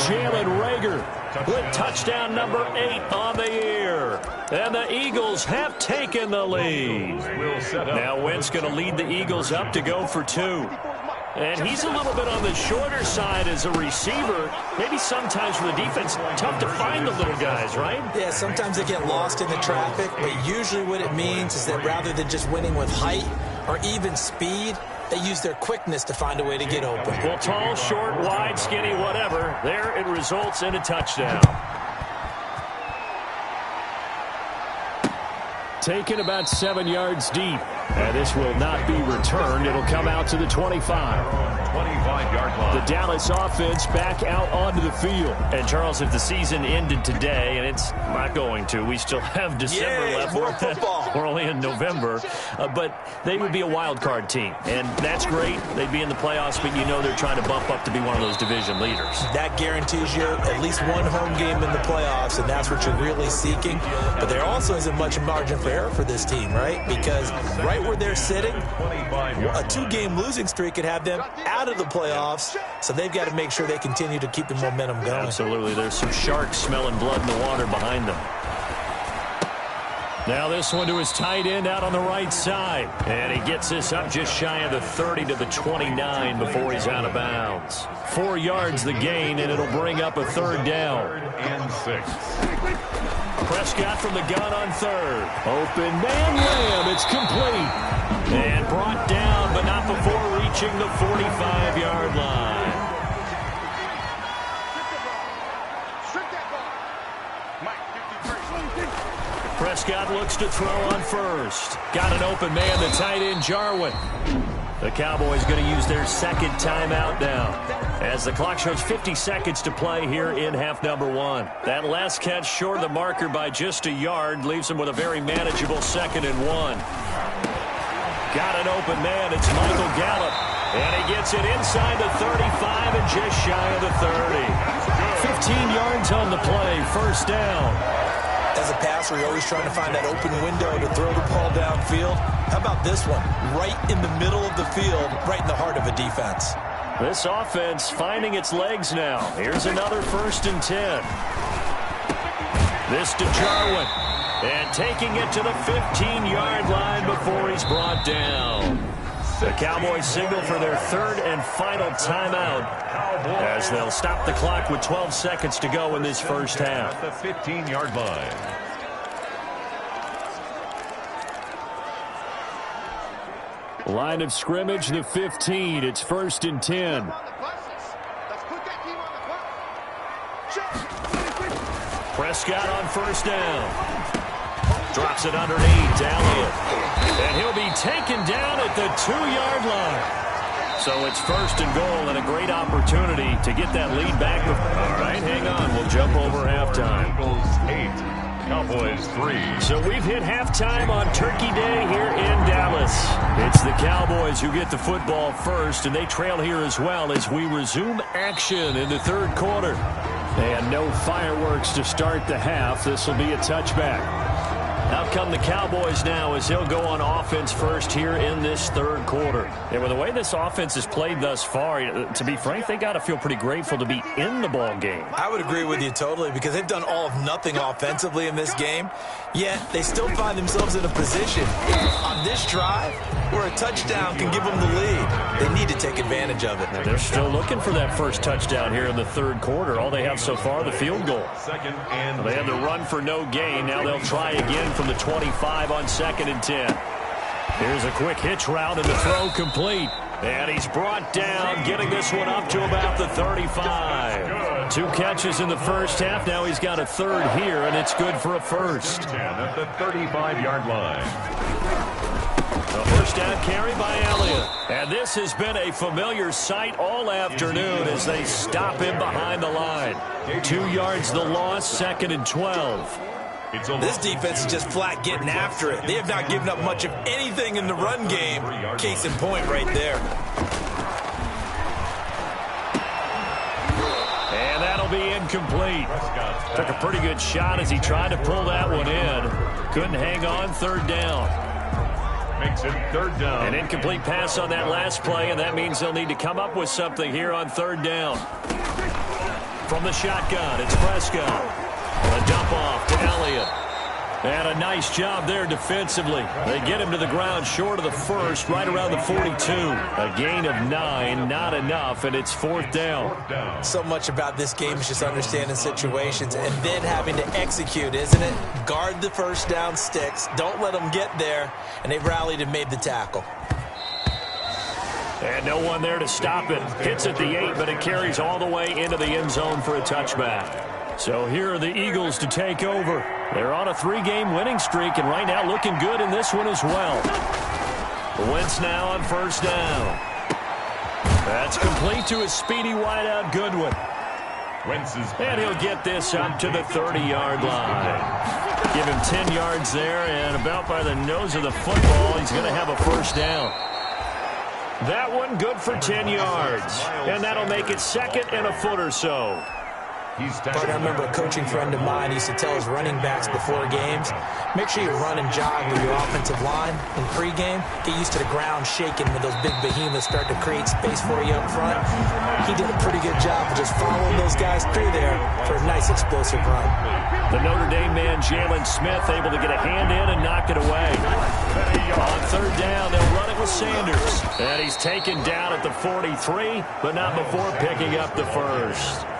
Jalen Reagor with touchdown number 8 on the year. And the Eagles have taken the lead. Now Wentz going to lead the Eagles up to go for 2. And he's a little bit on the shorter side as a receiver. Maybe sometimes for the defense, tough to find the little guys, right? Yeah, sometimes they get lost in the traffic, but usually what it means is that rather than just winning with height or even speed, they use their quickness to find a way to get open. Well, tall, short, wide, skinny, whatever, there it results in a touchdown. Taken about 7 yards deep. And this will not be returned. It'll come out to the 25. 25-yard line. The Dallas offense back out onto the field. And, Charles, if the season ended today, and it's not going to, we still have December left. More football. We're only in November. But they would be a wild card team. And that's great. They'd be in the playoffs, but you know they're trying to bump up to be one of those division leaders. That guarantees you at least one home game in the playoffs, and that's what you're really seeking. But there also isn't much margin for error for this team, right? Because right where they're sitting, a 2-game losing streak could have them out of the playoffs, so they've got to make sure they continue to keep the momentum going. Absolutely. There's some sharks smelling blood in the water behind them. Now this one to his tight end out on the right side. And he gets this up just shy of the 30 to the 29 before he's out of bounds. 4 yards the gain, and it'll bring up a 3rd down. 3rd and 6. Prescott from the gun on 3rd. Open man Lamb. It's complete. And brought down, but not before reaching the 45-yard line. Prescott looks to throw on 1st. Got an open man, the tight end, Jarwin. The Cowboys going to use their 2nd timeout now, as the clock shows 50 seconds to play here in half number 1. That last catch short of the marker by just a yard leaves them with a very manageable 2nd and 1. Got an open man. It's Michael Gallup. And he gets it inside the 35 and just shy of the 30. 15 yards on the play. 1st down. As a passer, you're always trying to find that open window to throw the ball downfield. How about this one? Right in the middle of the field, right in the heart of a defense. This offense finding its legs now. Here's another 1st and 10. This to Jarwin. And taking it to the 15-yard line before he's brought down. The Cowboys signal for their 3rd and final timeout as they'll stop the clock with 12 seconds to go in this first half. The 15-yard line. Line of scrimmage, the 15. It's 1st and 10. Prescott on 1st down. Drops it underneath to Elliott. And he'll be taken down at the 2-yard line. So it's 1st and goal and a great opportunity to get that lead back. All right, hang on. We'll jump over halftime. Eagles 8, Cowboys 3. So we've hit halftime on Turkey Day here in Dallas. It's the Cowboys who get the football first, and they trail here as well as we resume action in the 3rd quarter. And no fireworks to start the half. This will be a touchback. Out come the Cowboys now as he'll go on offense first here in this 3rd quarter. And with the way this offense has played thus far, to be frank, they got to feel pretty grateful to be in the ball game. I would agree with you totally because they've done all of nothing offensively in this game, yet they still find themselves in a position on this drive where a touchdown can give them the lead. They need to take advantage of it. They're still looking for that first touchdown here in the 3rd quarter. All they have so far, the field goal. They had the run for no gain. Now they'll try again from the 25 on 2nd and 10. Here's a quick hitch route and the throw complete. And he's brought down, getting this one up to about the 35. 2 catches in the first half. Now he's got a 3rd here, and it's good for a 1st. At the 35-yard line. A 1st down carry by Elliott. And this has been a familiar sight all afternoon as they stop him behind the line. 2 yards the loss, 2nd and 12. This defense is just flat getting after it. They have not given up much of anything in the run game. Case in point right there. And that'll be incomplete. Took a pretty good shot as he tried to pull that one in. Couldn't hang on, 3rd down. Makes it 3rd down. An incomplete pass on that last play, and that means they'll need to come up with something here on 3rd down. From the shotgun, it's Prescott. A dump off to Elliott. And a nice job there defensively. They get him to the ground short of the 1st, right around the 42. A gain of 9, not enough, and it's 4th down. So much about this game is just understanding situations and then having to execute, isn't it? Guard the 1st down sticks. Don't let them get there. And they've rallied and made the tackle. And no one there to stop it. Hits at the 8, but it carries all the way into the end zone for a touchback. So here are the Eagles to take over. They're on a 3-game winning streak, and right now looking good in this one as well. Wentz now on 1st down. That's complete to a speedy wideout Goodwin. And he'll get this up to the 30-yard line. Give him 10 yards there, and about by the nose of the football, he's going to have a 1st down. That one good for 10 yards, and that'll make it 2nd and a foot or so. But I remember a coaching friend of mine used to tell his running backs before games, make sure you run and jog with your offensive line in pregame. Get used to the ground shaking when those big behemoths start to create space for you up front. He did a pretty good job of just following those guys through there for a nice explosive run. The Notre Dame man, Jalen Smith, able to get a hand in and knock it away. On 3rd down, they'll run it with Sanders. And he's taken down at the 43, but not before picking up the 1st.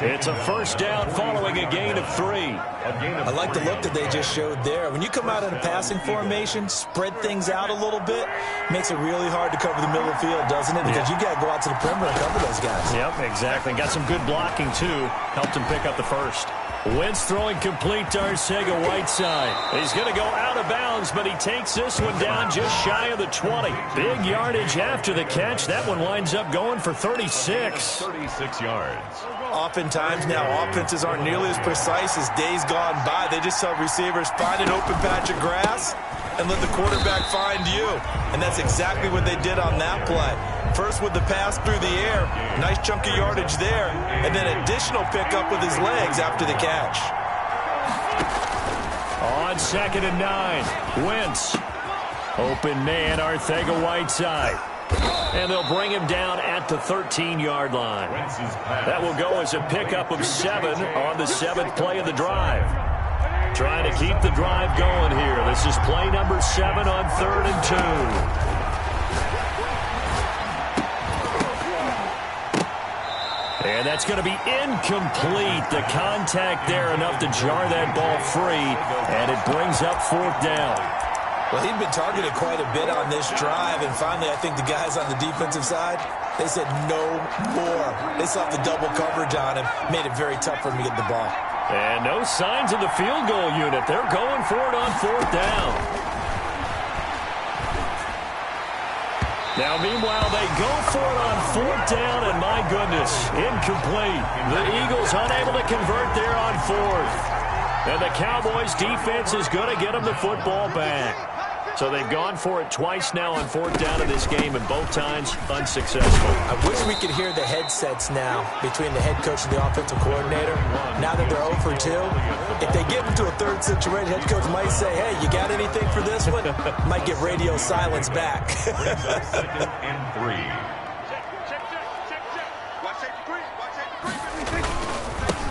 It's a 1st down following a gain of 3. I like the look that they just showed there. When you come out in a passing formation, spread things out a little bit, makes it really hard to cover the middle of the field, doesn't it? Because you got to go out to the perimeter and cover those guys. Yep, exactly. Got some good blocking, too. Helped him pick up the 1st. Wentz throwing complete to Arcega-Whiteside. He's going to go out of bounds, but he takes this one down just shy of the 20. Big yardage after the catch. That one winds up going for 36. 36 yards. Oftentimes now, offenses aren't nearly as precise as days gone by. They just tell receivers, find an open patch of grass and let the quarterback find you. And that's exactly what they did on that play. First with the pass through the air, nice chunk of yardage there, and then additional pickup with his legs after the catch. On 2nd and 9, Wentz. Open man, Arcega-Whiteside. And they'll bring him down at the 13-yard line. That will go as a pickup of 7 on the 7th play of the drive. Trying to keep the drive going here. This is play number 7 on 3rd and 2. And that's going to be incomplete. The contact there enough to jar that ball free, and it brings up 4th down. Well, he'd been targeted quite a bit on this drive, and finally I think the guys on the defensive side, they said no more. They slapped the double coverage on him, made it very tough for him to get the ball. And no signs of the field goal unit. They're going for it on 4th down. Now, meanwhile, they go for it on 4th down, and my goodness, incomplete. The Eagles unable to convert there on 4th. And the Cowboys' defense is going to get them the football back. So they've gone for it twice now on 4th down in this game, and both times unsuccessful. I wish we could hear the headsets now between the head coach and the offensive coordinator. Now that they're 0 for 2, if they get into a third situation, head coach might say, hey, you got anything for this one? Might get radio silence back. 2nd and 3.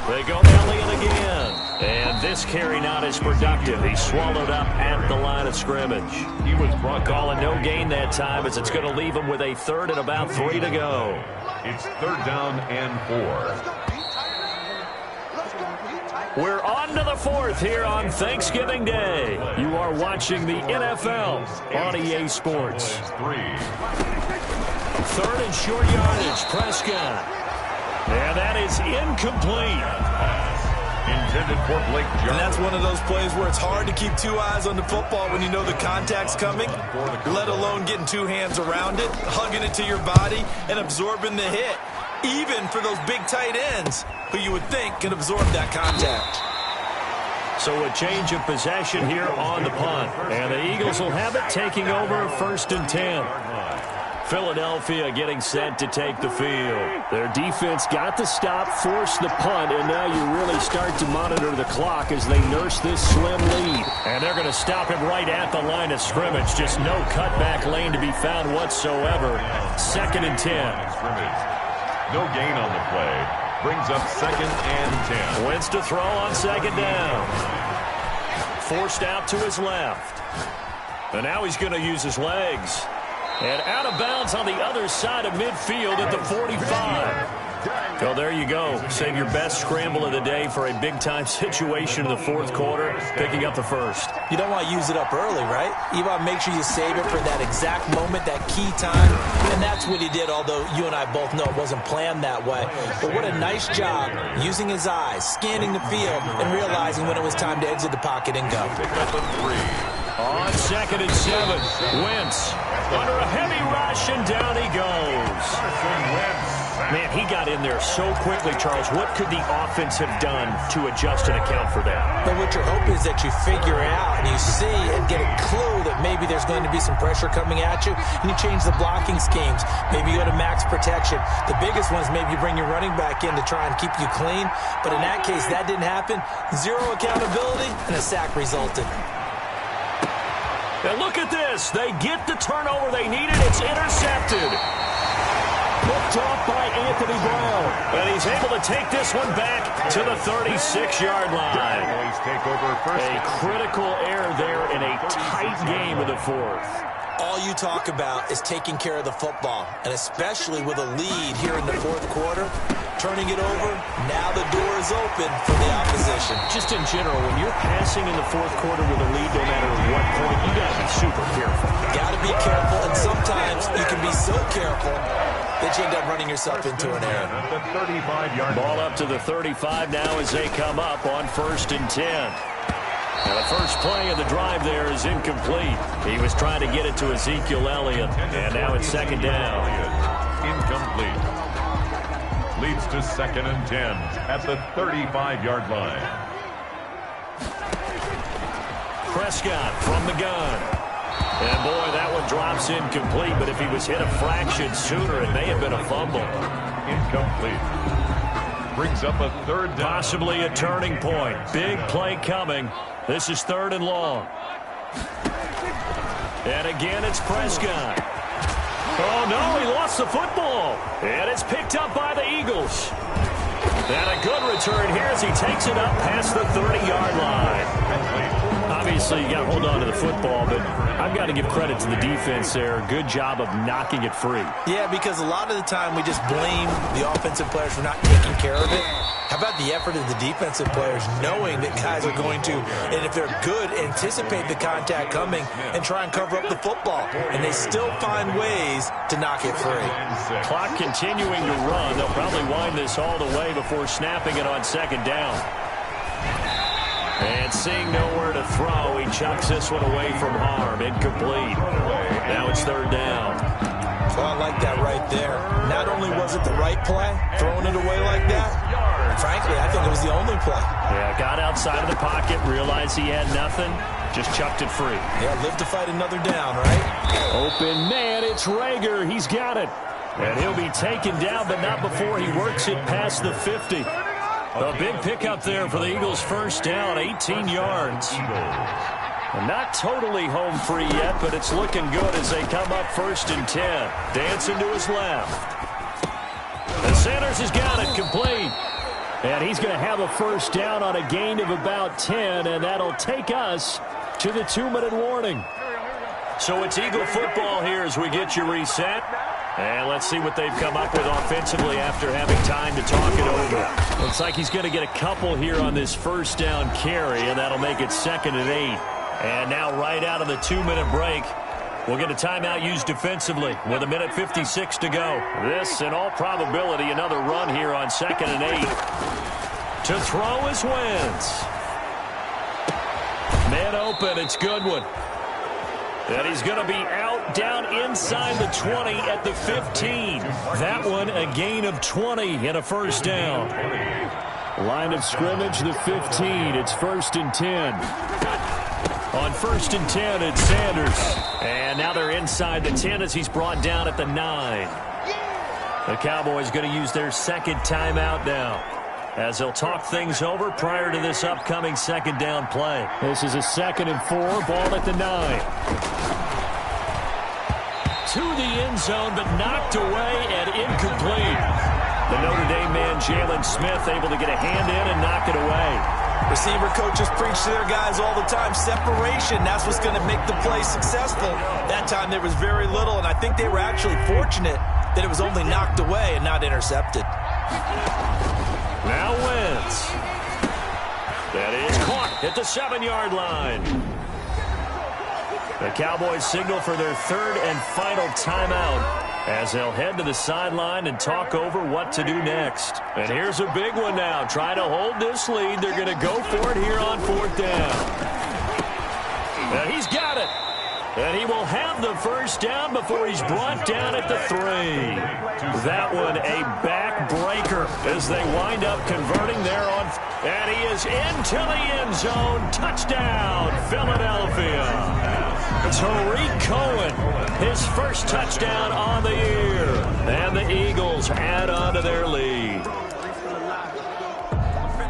They go Elliott again. And this carry not as productive. He's swallowed up at the line of scrimmage. He was brought calling no gain that time, as it's going to leave him with a 3rd and about 3 to go. It's 3rd down and 4. We're on to the 4th here on Thanksgiving Day. You are watching the NFL on EA Sports. 3rd and short yardage, Prescott. And that is incomplete. Intended for Blake Jarvis. And that's one of those plays where it's hard to keep 2 eyes on the football when you know the contact's coming, let alone getting 2 hands around it, hugging it to your body, and absorbing the hit, even for those big tight ends who you would think can absorb that contact. So a change of possession here on the punt. And the Eagles will have it, taking over 1st and 10. Philadelphia getting set to take the field. Their defense got the stop, forced the punt, and now you really start to monitor the clock as they nurse this slim lead. And they're going to stop him right at the line of scrimmage. Just no cutback lane to be found whatsoever. 2nd and 10. No gain on the play. Brings up 2nd and 10. Wins to throw on 2nd down. Forced out to his left. And now he's going to use his legs. And out of bounds on the other side of midfield at the 45. Well, there you go. Save your best scramble of the day for a big-time situation in the 4th quarter, picking up the 1st. You don't want to use it up early, right? You want to make sure you save it for that exact moment, that key time. And that's what he did, although you and I both know it wasn't planned that way. But what a nice job using his eyes, scanning the field, and realizing when it was time to exit the pocket and go. On 2nd and 7, Wentz under a heavy rush, and down he goes. Man, he got in there so quickly, Charles. What could the offense have done to adjust and account for that? But what your hope is that you figure it out and you see and get a clue that maybe there's going to be some pressure coming at you, and you change the blocking schemes. Maybe you go to max protection. The biggest one is maybe you bring your running back in to try and keep you clean. But in that case, that didn't happen. 0 accountability, and a sack resulted. And look at this. They get the turnover they needed. It's intercepted. Picked off by Anthony Brown. And he's able to take this one back to the 36-yard line. A critical error there in a tight game of the 4th. All you talk about is taking care of the football, and especially with a lead here in the 4th quarter, turning it over, now the door is open for the opposition. Just in general, when you're passing in the 4th quarter with a lead, no matter what point, you got to be super careful. Got to be careful, and sometimes you can be so careful that you end up running yourself into an error. Ball up to the 35 now as they come up on 1st and 10. Now the first play of the drive there is incomplete. He was trying to get it to Ezekiel Elliott, and now it's 2nd down. Incomplete. Leads to 2nd and 10 at the 35-yard line. Prescott from the gun. And boy, that one drops incomplete, but if he was hit a fraction sooner, it may have been a fumble. Incomplete. Brings up a 3rd down. Possibly a turning point. Big play coming. This is 3rd and long. And again, it's Prescott. Oh, no, he lost the football. And it's picked up by the Eagles. And a good return here as he takes it up past the 30-yard line. Obviously, you got to hold on to the football, but I've got to give credit to the defense there. Good job of knocking it free. Yeah, because a lot of the time we just blame the offensive players for not taking care of it. How about the effort of the defensive players knowing that guys are going to, and if they're good, anticipate the contact coming and try and cover up the football. And they still find ways to knock it free. Clock continuing to run. They'll probably wind this all the way before snapping it on second down. And seeing nowhere to throw, he chucks this one away from harm. Incomplete. Now it's third down. Well, I like that right there. Not only was it the right play, throwing it away like that, frankly, I think it was the only play. Yeah, got outside of the pocket, realized he had nothing, just chucked it free. Yeah, live to fight another down, right? Open man, it's Rager. He's got it. And he'll be taken down, but not before he works it past the 50. A big pickup there for the Eagles' first down, 18 yards. Not totally home free yet, but it's looking good as they come up 1st and 10. Dancing to his left. And Sanders has got it complete. And he's going to have a first down on a gain of about 10, and that'll take us to the 2-minute warning. So it's Eagle football here as we get you reset. And let's see what they've come up with offensively after having time to talk it over. Looks like he's going to get a couple here on this first down carry, and that'll make it 2nd and 8. And now right out of the 2-minute break, we'll get a timeout used defensively with 1:56 to go. This, in all probability, another run here on 2nd and 8. To throw is Wentz. Man open, it's Goodwin. And he's going to be out down inside the 20 at the 15. That one a gain of 20 and a first down. Line of scrimmage, the 15. It's 1st and 10. On 1st and 10, it's Sanders. And now they're inside the 10 as he's brought down at the 9. The Cowboys going to use their second timeout now, as they'll talk things over prior to this upcoming second down play. This is a 2nd and 4, ball at the 9. To the end zone, but knocked away and incomplete. The Notre Dame man, Jalen Smith, able to get a hand in and knock it away. Receiver coaches preach to their guys all the time. Separation, that's what's going to make the play successful. That time there was very little, and I think they were actually fortunate that it was only knocked away and not intercepted. Now Wentz. That is caught at the 7-yard line. The Cowboys signal for their 3rd and final timeout as they'll head to the sideline and talk over what to do next. And here's a big one now. Trying to hold this lead. They're going to go for it here on 4th down. And he's got it. And he will have the first down before he's brought down at the 3. That one a backbreaker as they wind up converting there on. And he is into the end zone. Touchdown, Philadelphia. Tariq Cohen, his first touchdown on the year. And the Eagles add on to their lead.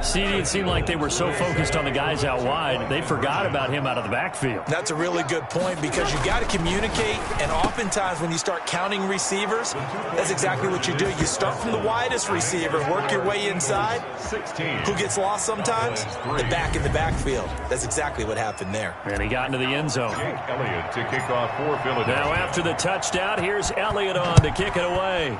CD, it seemed like they were so focused on the guys out wide, they forgot about him out of the backfield. That's a really good point because you got to communicate, and oftentimes when you start counting receivers, that's exactly what you do. You start from the widest receiver, work your way inside. Who gets lost sometimes? The back in the backfield. That's exactly what happened there. And he got into the end zone. Elliott to kick off for Philadelphia. Now after the touchdown, here's Elliott on to kick it away.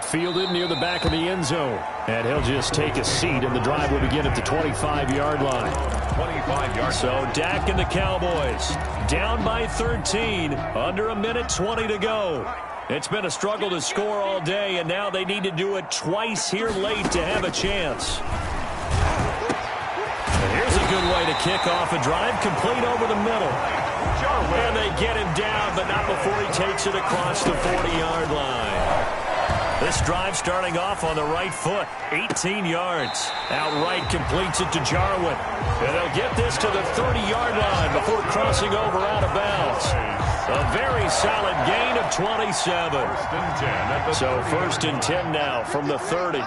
Fielded near the back of the end zone. And he'll just take a seat, and the drive will begin at the 25-yard line. 25-yard. So Dak and the Cowboys down by 13, under 1:20 to go. It's been a struggle to score all day, and now they need to do it twice here late to have a chance. And here's a good way to kick off a drive, complete over the middle. And they get him down, but not before he takes it across the 40-yard line. This drive starting off on the right foot, 18 yards. Outright completes it to Jarwin. And they'll get this to the 30-yard line before crossing over out of bounds. A very solid gain of 27. So 1st and 10 now from the 30.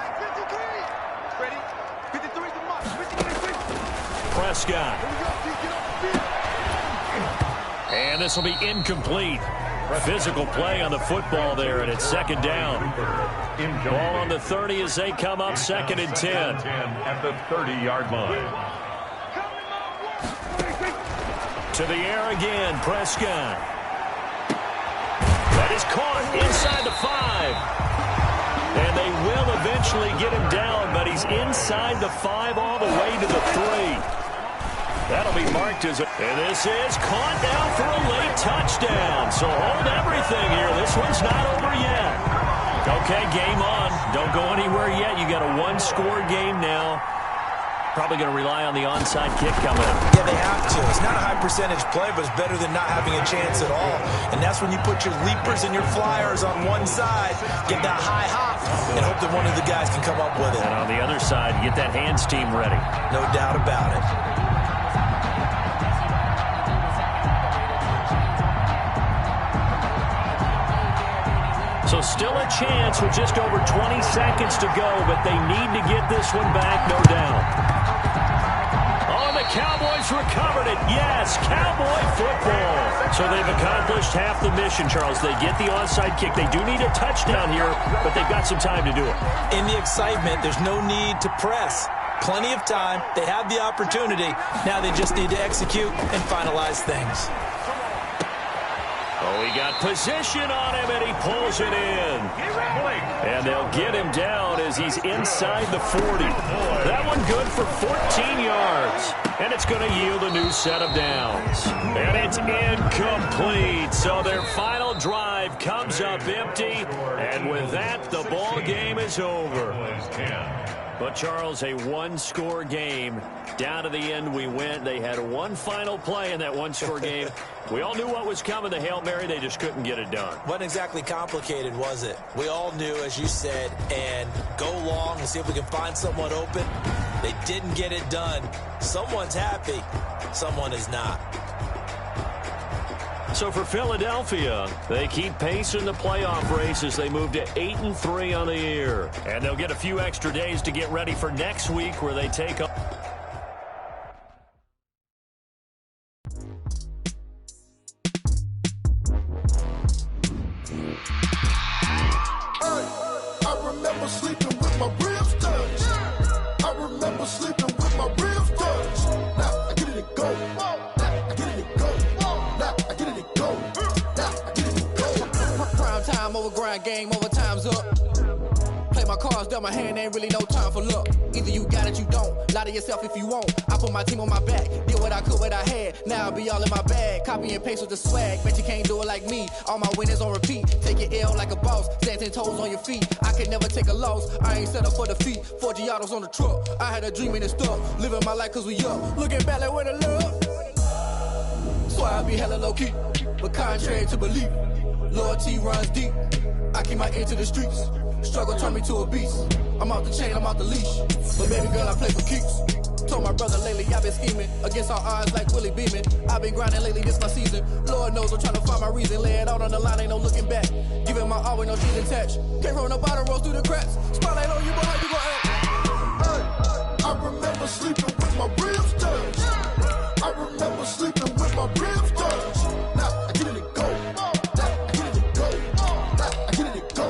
Prescott. And this will be incomplete. Physical play on the football there, and it's second down. Ball on the 30 as they come up, 2nd and 10. At the 30-yard line. To the air again, Prescott. That is caught inside the 5. And they will eventually get him down, but he's inside the 5 all the way to the 3. That'll be marked as and this is caught down for a late touchdown. So hold everything here. This one's not over yet. Okay, game on. Don't go anywhere yet. You got a one-score game now. Probably going to rely on the onside kick coming up. Yeah, they have to. It's not a high-percentage play, but it's better than not having a chance at all. And that's when you put your leapers and your flyers on one side, get that high hop, and hope that one of the guys can come up with it. And on the other side, get that hands team ready. No doubt about it. So still a chance with just over 20 seconds to go, but they need to get this one back, no doubt. Oh, the Cowboys recovered it. Yes, Cowboy football. So they've accomplished half the mission, Charles. They get the onside kick. They do need a touchdown here, but they've got some time to do it. In the excitement, there's no need to press. Plenty of time. They have the opportunity. Now they just need to execute and finalize things. Oh, he got position on him, and he pulls it in. And they'll get him down as he's inside the 40. That one good for 14 yards. And it's going to yield a new set of downs. And it's incomplete. So their final drive comes up empty. And with that, the ball game is over. But, Charles, a one-score game. Down to the end we went. They had one final play in that one-score game. We all knew what was coming, the Hail Mary. They just couldn't get it done. Wasn't exactly complicated, was it? We all knew, as you said, and go long and see if we can find someone open. They didn't get it done. Someone's happy. Someone is not. So for Philadelphia, they keep pace in the playoff race as they move to 8-3 on the year. And they'll get a few extra days to get ready for next week where they take up. I remember sleeping with my ribs touched. I remember sleeping with my ribs touched. Now I get it and go. Now I get it and go. Now I get it and go. Now I get it and go. Prime time over grind game, over time's up. Play my cards, dealt my hand, ain't really no time for luck. Either you got it, you don't. Lie to yourself if you won't. I put my team on my back, did what I could, what I had. Now I'll be all in my bag, copy and paste with the swag. Bet you can't do it like me. All my winners on repeat. Take your L like a boss, stand 10 toes on your feet. I can never take a loss, I ain't set up for defeat. 4 Giottos on the truck, I had a dream and it stuck. Living my life cause we up, looking back like where the love. So I be hella low key, but contrary to belief, loyalty runs deep. I keep my ear to the streets. Struggle turned me to a beast. I'm out the chain, I'm out the leash. But baby girl, I play for keeps. Told my brother lately, I've been scheming against all odds like Willie Beeman. I've been grinding lately, this my season. Lord knows I'm trying to find my reason. Lay it out on the line, ain't no looking back. Giving my all with no strings attached. Came from the bottom, rose through the cracks. Spotlight on you, but how you gon' act? Hey, I remember sleeping with my ribs touched. I remember sleeping with my ribs touched. Now I get it and go. Now I get it and go. Now I get it and go.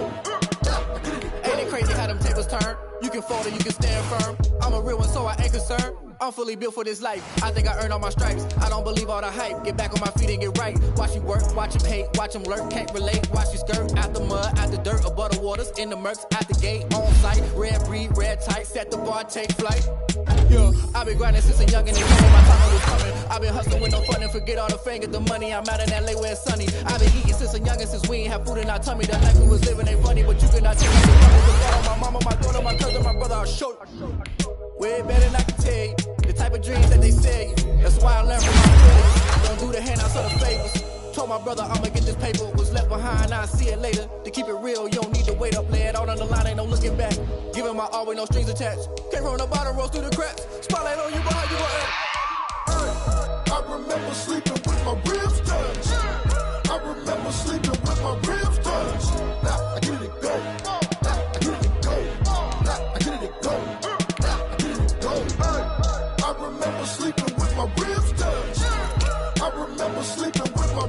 Ain't it crazy how them tables turn? You can fold it, you can stand firm. I'm a real one, so I ain't concerned. I'm fully built for this life. I think I earned all my stripes. I don't believe all the hype. Get back on my feet and get right. Watch you work, watch him hate, watch him lurk. Can't relate, watch you skirt. Out the mud, out the dirt, above the waters, in the murks, out the gate, on site. Red breed, red tight, set the bar, take flight. Yeah, I've been grinding since a youngin' and knowing my time was coming. I've been hustling with no fun and forget all the fame, get the money. I'm out in LA where it's sunny. I've been eating since a youngin', since we ain't have food in our tummy. The life we was living ain't funny, but you cannot take it. My mama, my daughter, my cousin, my brother, I'll show you. Way better than I can tell you. The type of dreams that they sell you. That's why I learned from my failures. Don't do the handouts or the favors. Told my brother I'ma get this paper. Was left behind, I'll see it later. To keep it real, you don't need to wait up. Lay it out on the line, ain't no looking back. Giving my all with no strings attached. Came from the bottom, rose through the cracks. Spotlight on you, but how you gon' act? Hey, I remember sleeping with my ribs touched. I remember sleeping with my ribs touched. Now I get it and go. Now I get it and go. Now I get it and go. Now I get it and go. Hey, I remember sleeping with my ribs touched. I remember sleeping with my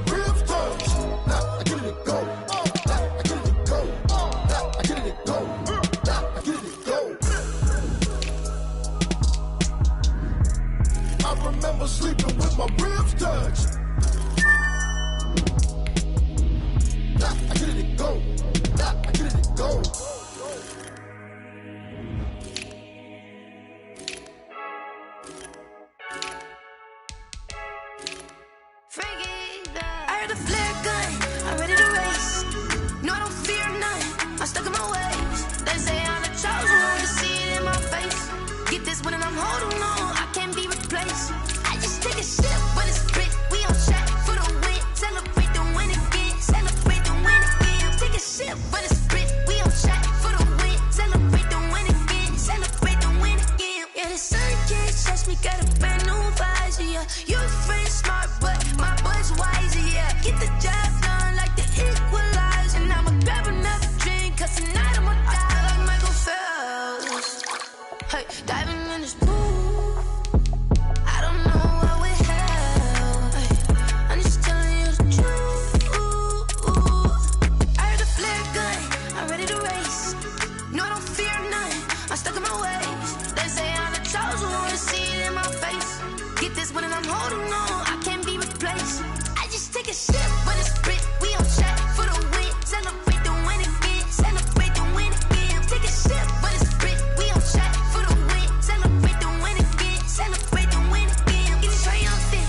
I'm stuck in my ways. They say I'm the chosen one, see it in my face. Get this one and I'm holding on, I can't be replaced. I just take a sip, but it's spit, we on track for the win. Celebrate the win again, celebrate the win again. Take a sip, but it's spit, we on track for the win. Celebrate the win again, celebrate the win again. Get this right on fit,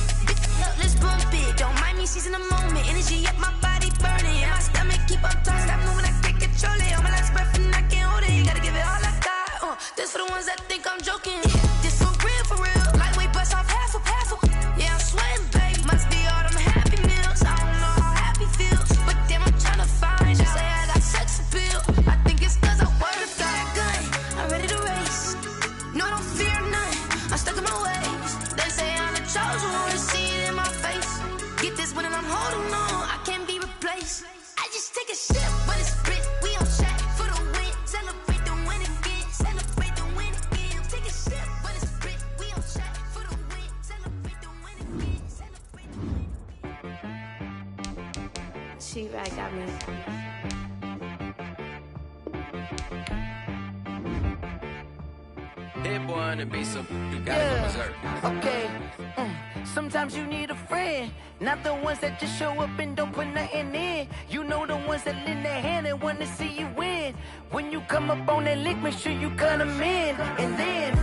let's bump it. Don't mind me seizing the moment, energy up my body burning. And my stomach keep up tight, stop moving, I can't control it. On my last breath and I can't hold it, you gotta give it all I got. This for the ones that think I'm joking. This for real, lightweight bust off half a. Yeah, I'm sweating, baby, must be all them happy meals. I don't know how happy feels, but damn, I'm trying to find out. Say I got sex appeal, I think it's cause I work with got a gun, I'm ready to race. No, don't fear none, I'm stuck in my ways. They say I'm the chosen one, see it in my face. Get this one and I'm holding on, I can't be replaced. I just take a sip, but it's spit, we on track for the win. Celebrate the win again, celebrate the win again. Take a sip, but it's spit, we on track for the win. Celebrate the win again, celebrate the win. She right got me. Hit boy on the beat, so you gotta go berserk. Okay. Sometimes you need a friend, not the ones that just show up and don't put nothing in. You know the ones that lend their hand and want to see you win. When you come up on that lick, make sure you cut them in. And then,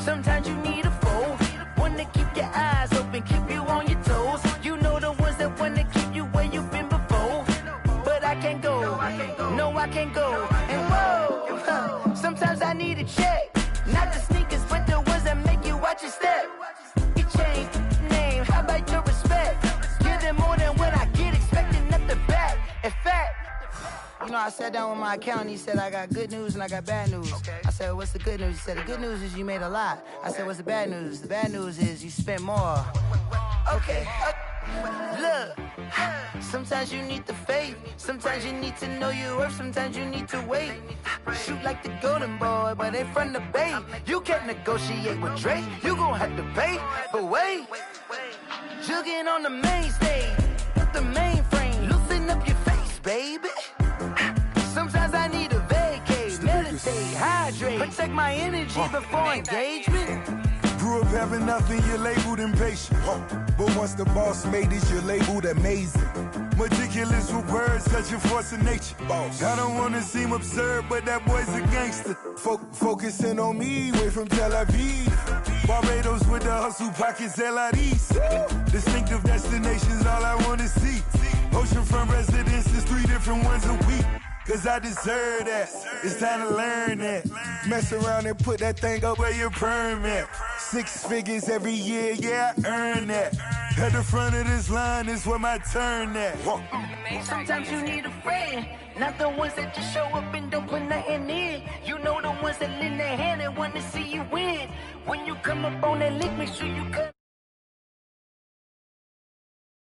sometimes you need a foe, one to keep your eyes open, keep you on your toes. You know the ones that want to keep you where you've been before. But I can't go, no I can't go. And whoa, sometimes I need a check. Not the sneakers, but the ones that make you watch your step. You change name, how about your respect? Give them more than what I get, expecting nothing back. In fact, you know, I sat down with my accountant, he said I got good news and I got bad news. I said, what's the good news? He said, the good news is you made a lot. I said, what's the bad news? The bad news is you spent more. Okay. Look, sometimes you need the faith, sometimes you need to know your worth, sometimes you need to wait. Shoot like the golden boy, but they from the bay. You can't negotiate with Drake, you gon' have to pay. But wait, jugging on the main stage, the mainframe, loosen up your face, baby. Sometimes I need a vacate, meditate, hydrate, protect my energy before engagement. Grew up having nothing, you're labeled impatient. But once the boss made it, you're labeled amazing. Meticulous with words, such a force of nature. I don't wanna seem absurd, but that boy's a gangster. Focusing on me, way from Tel Aviv. Barbados with the hustle pockets, LIDs. Distinctive destinations, all I wanna see. Oceanfront residences, 3 different ones a week. Cause I deserve that, it's time to learn that. Mess around and put that thing up where your permit. 6 figures every year, yeah, I earn that. At the front of this line is where my turn at. Sometimes you need a friend, not the ones that just show up and don't put nothing in. You know the ones that lend their hand and want to see you win. When you come up on that lick, make sure you cut.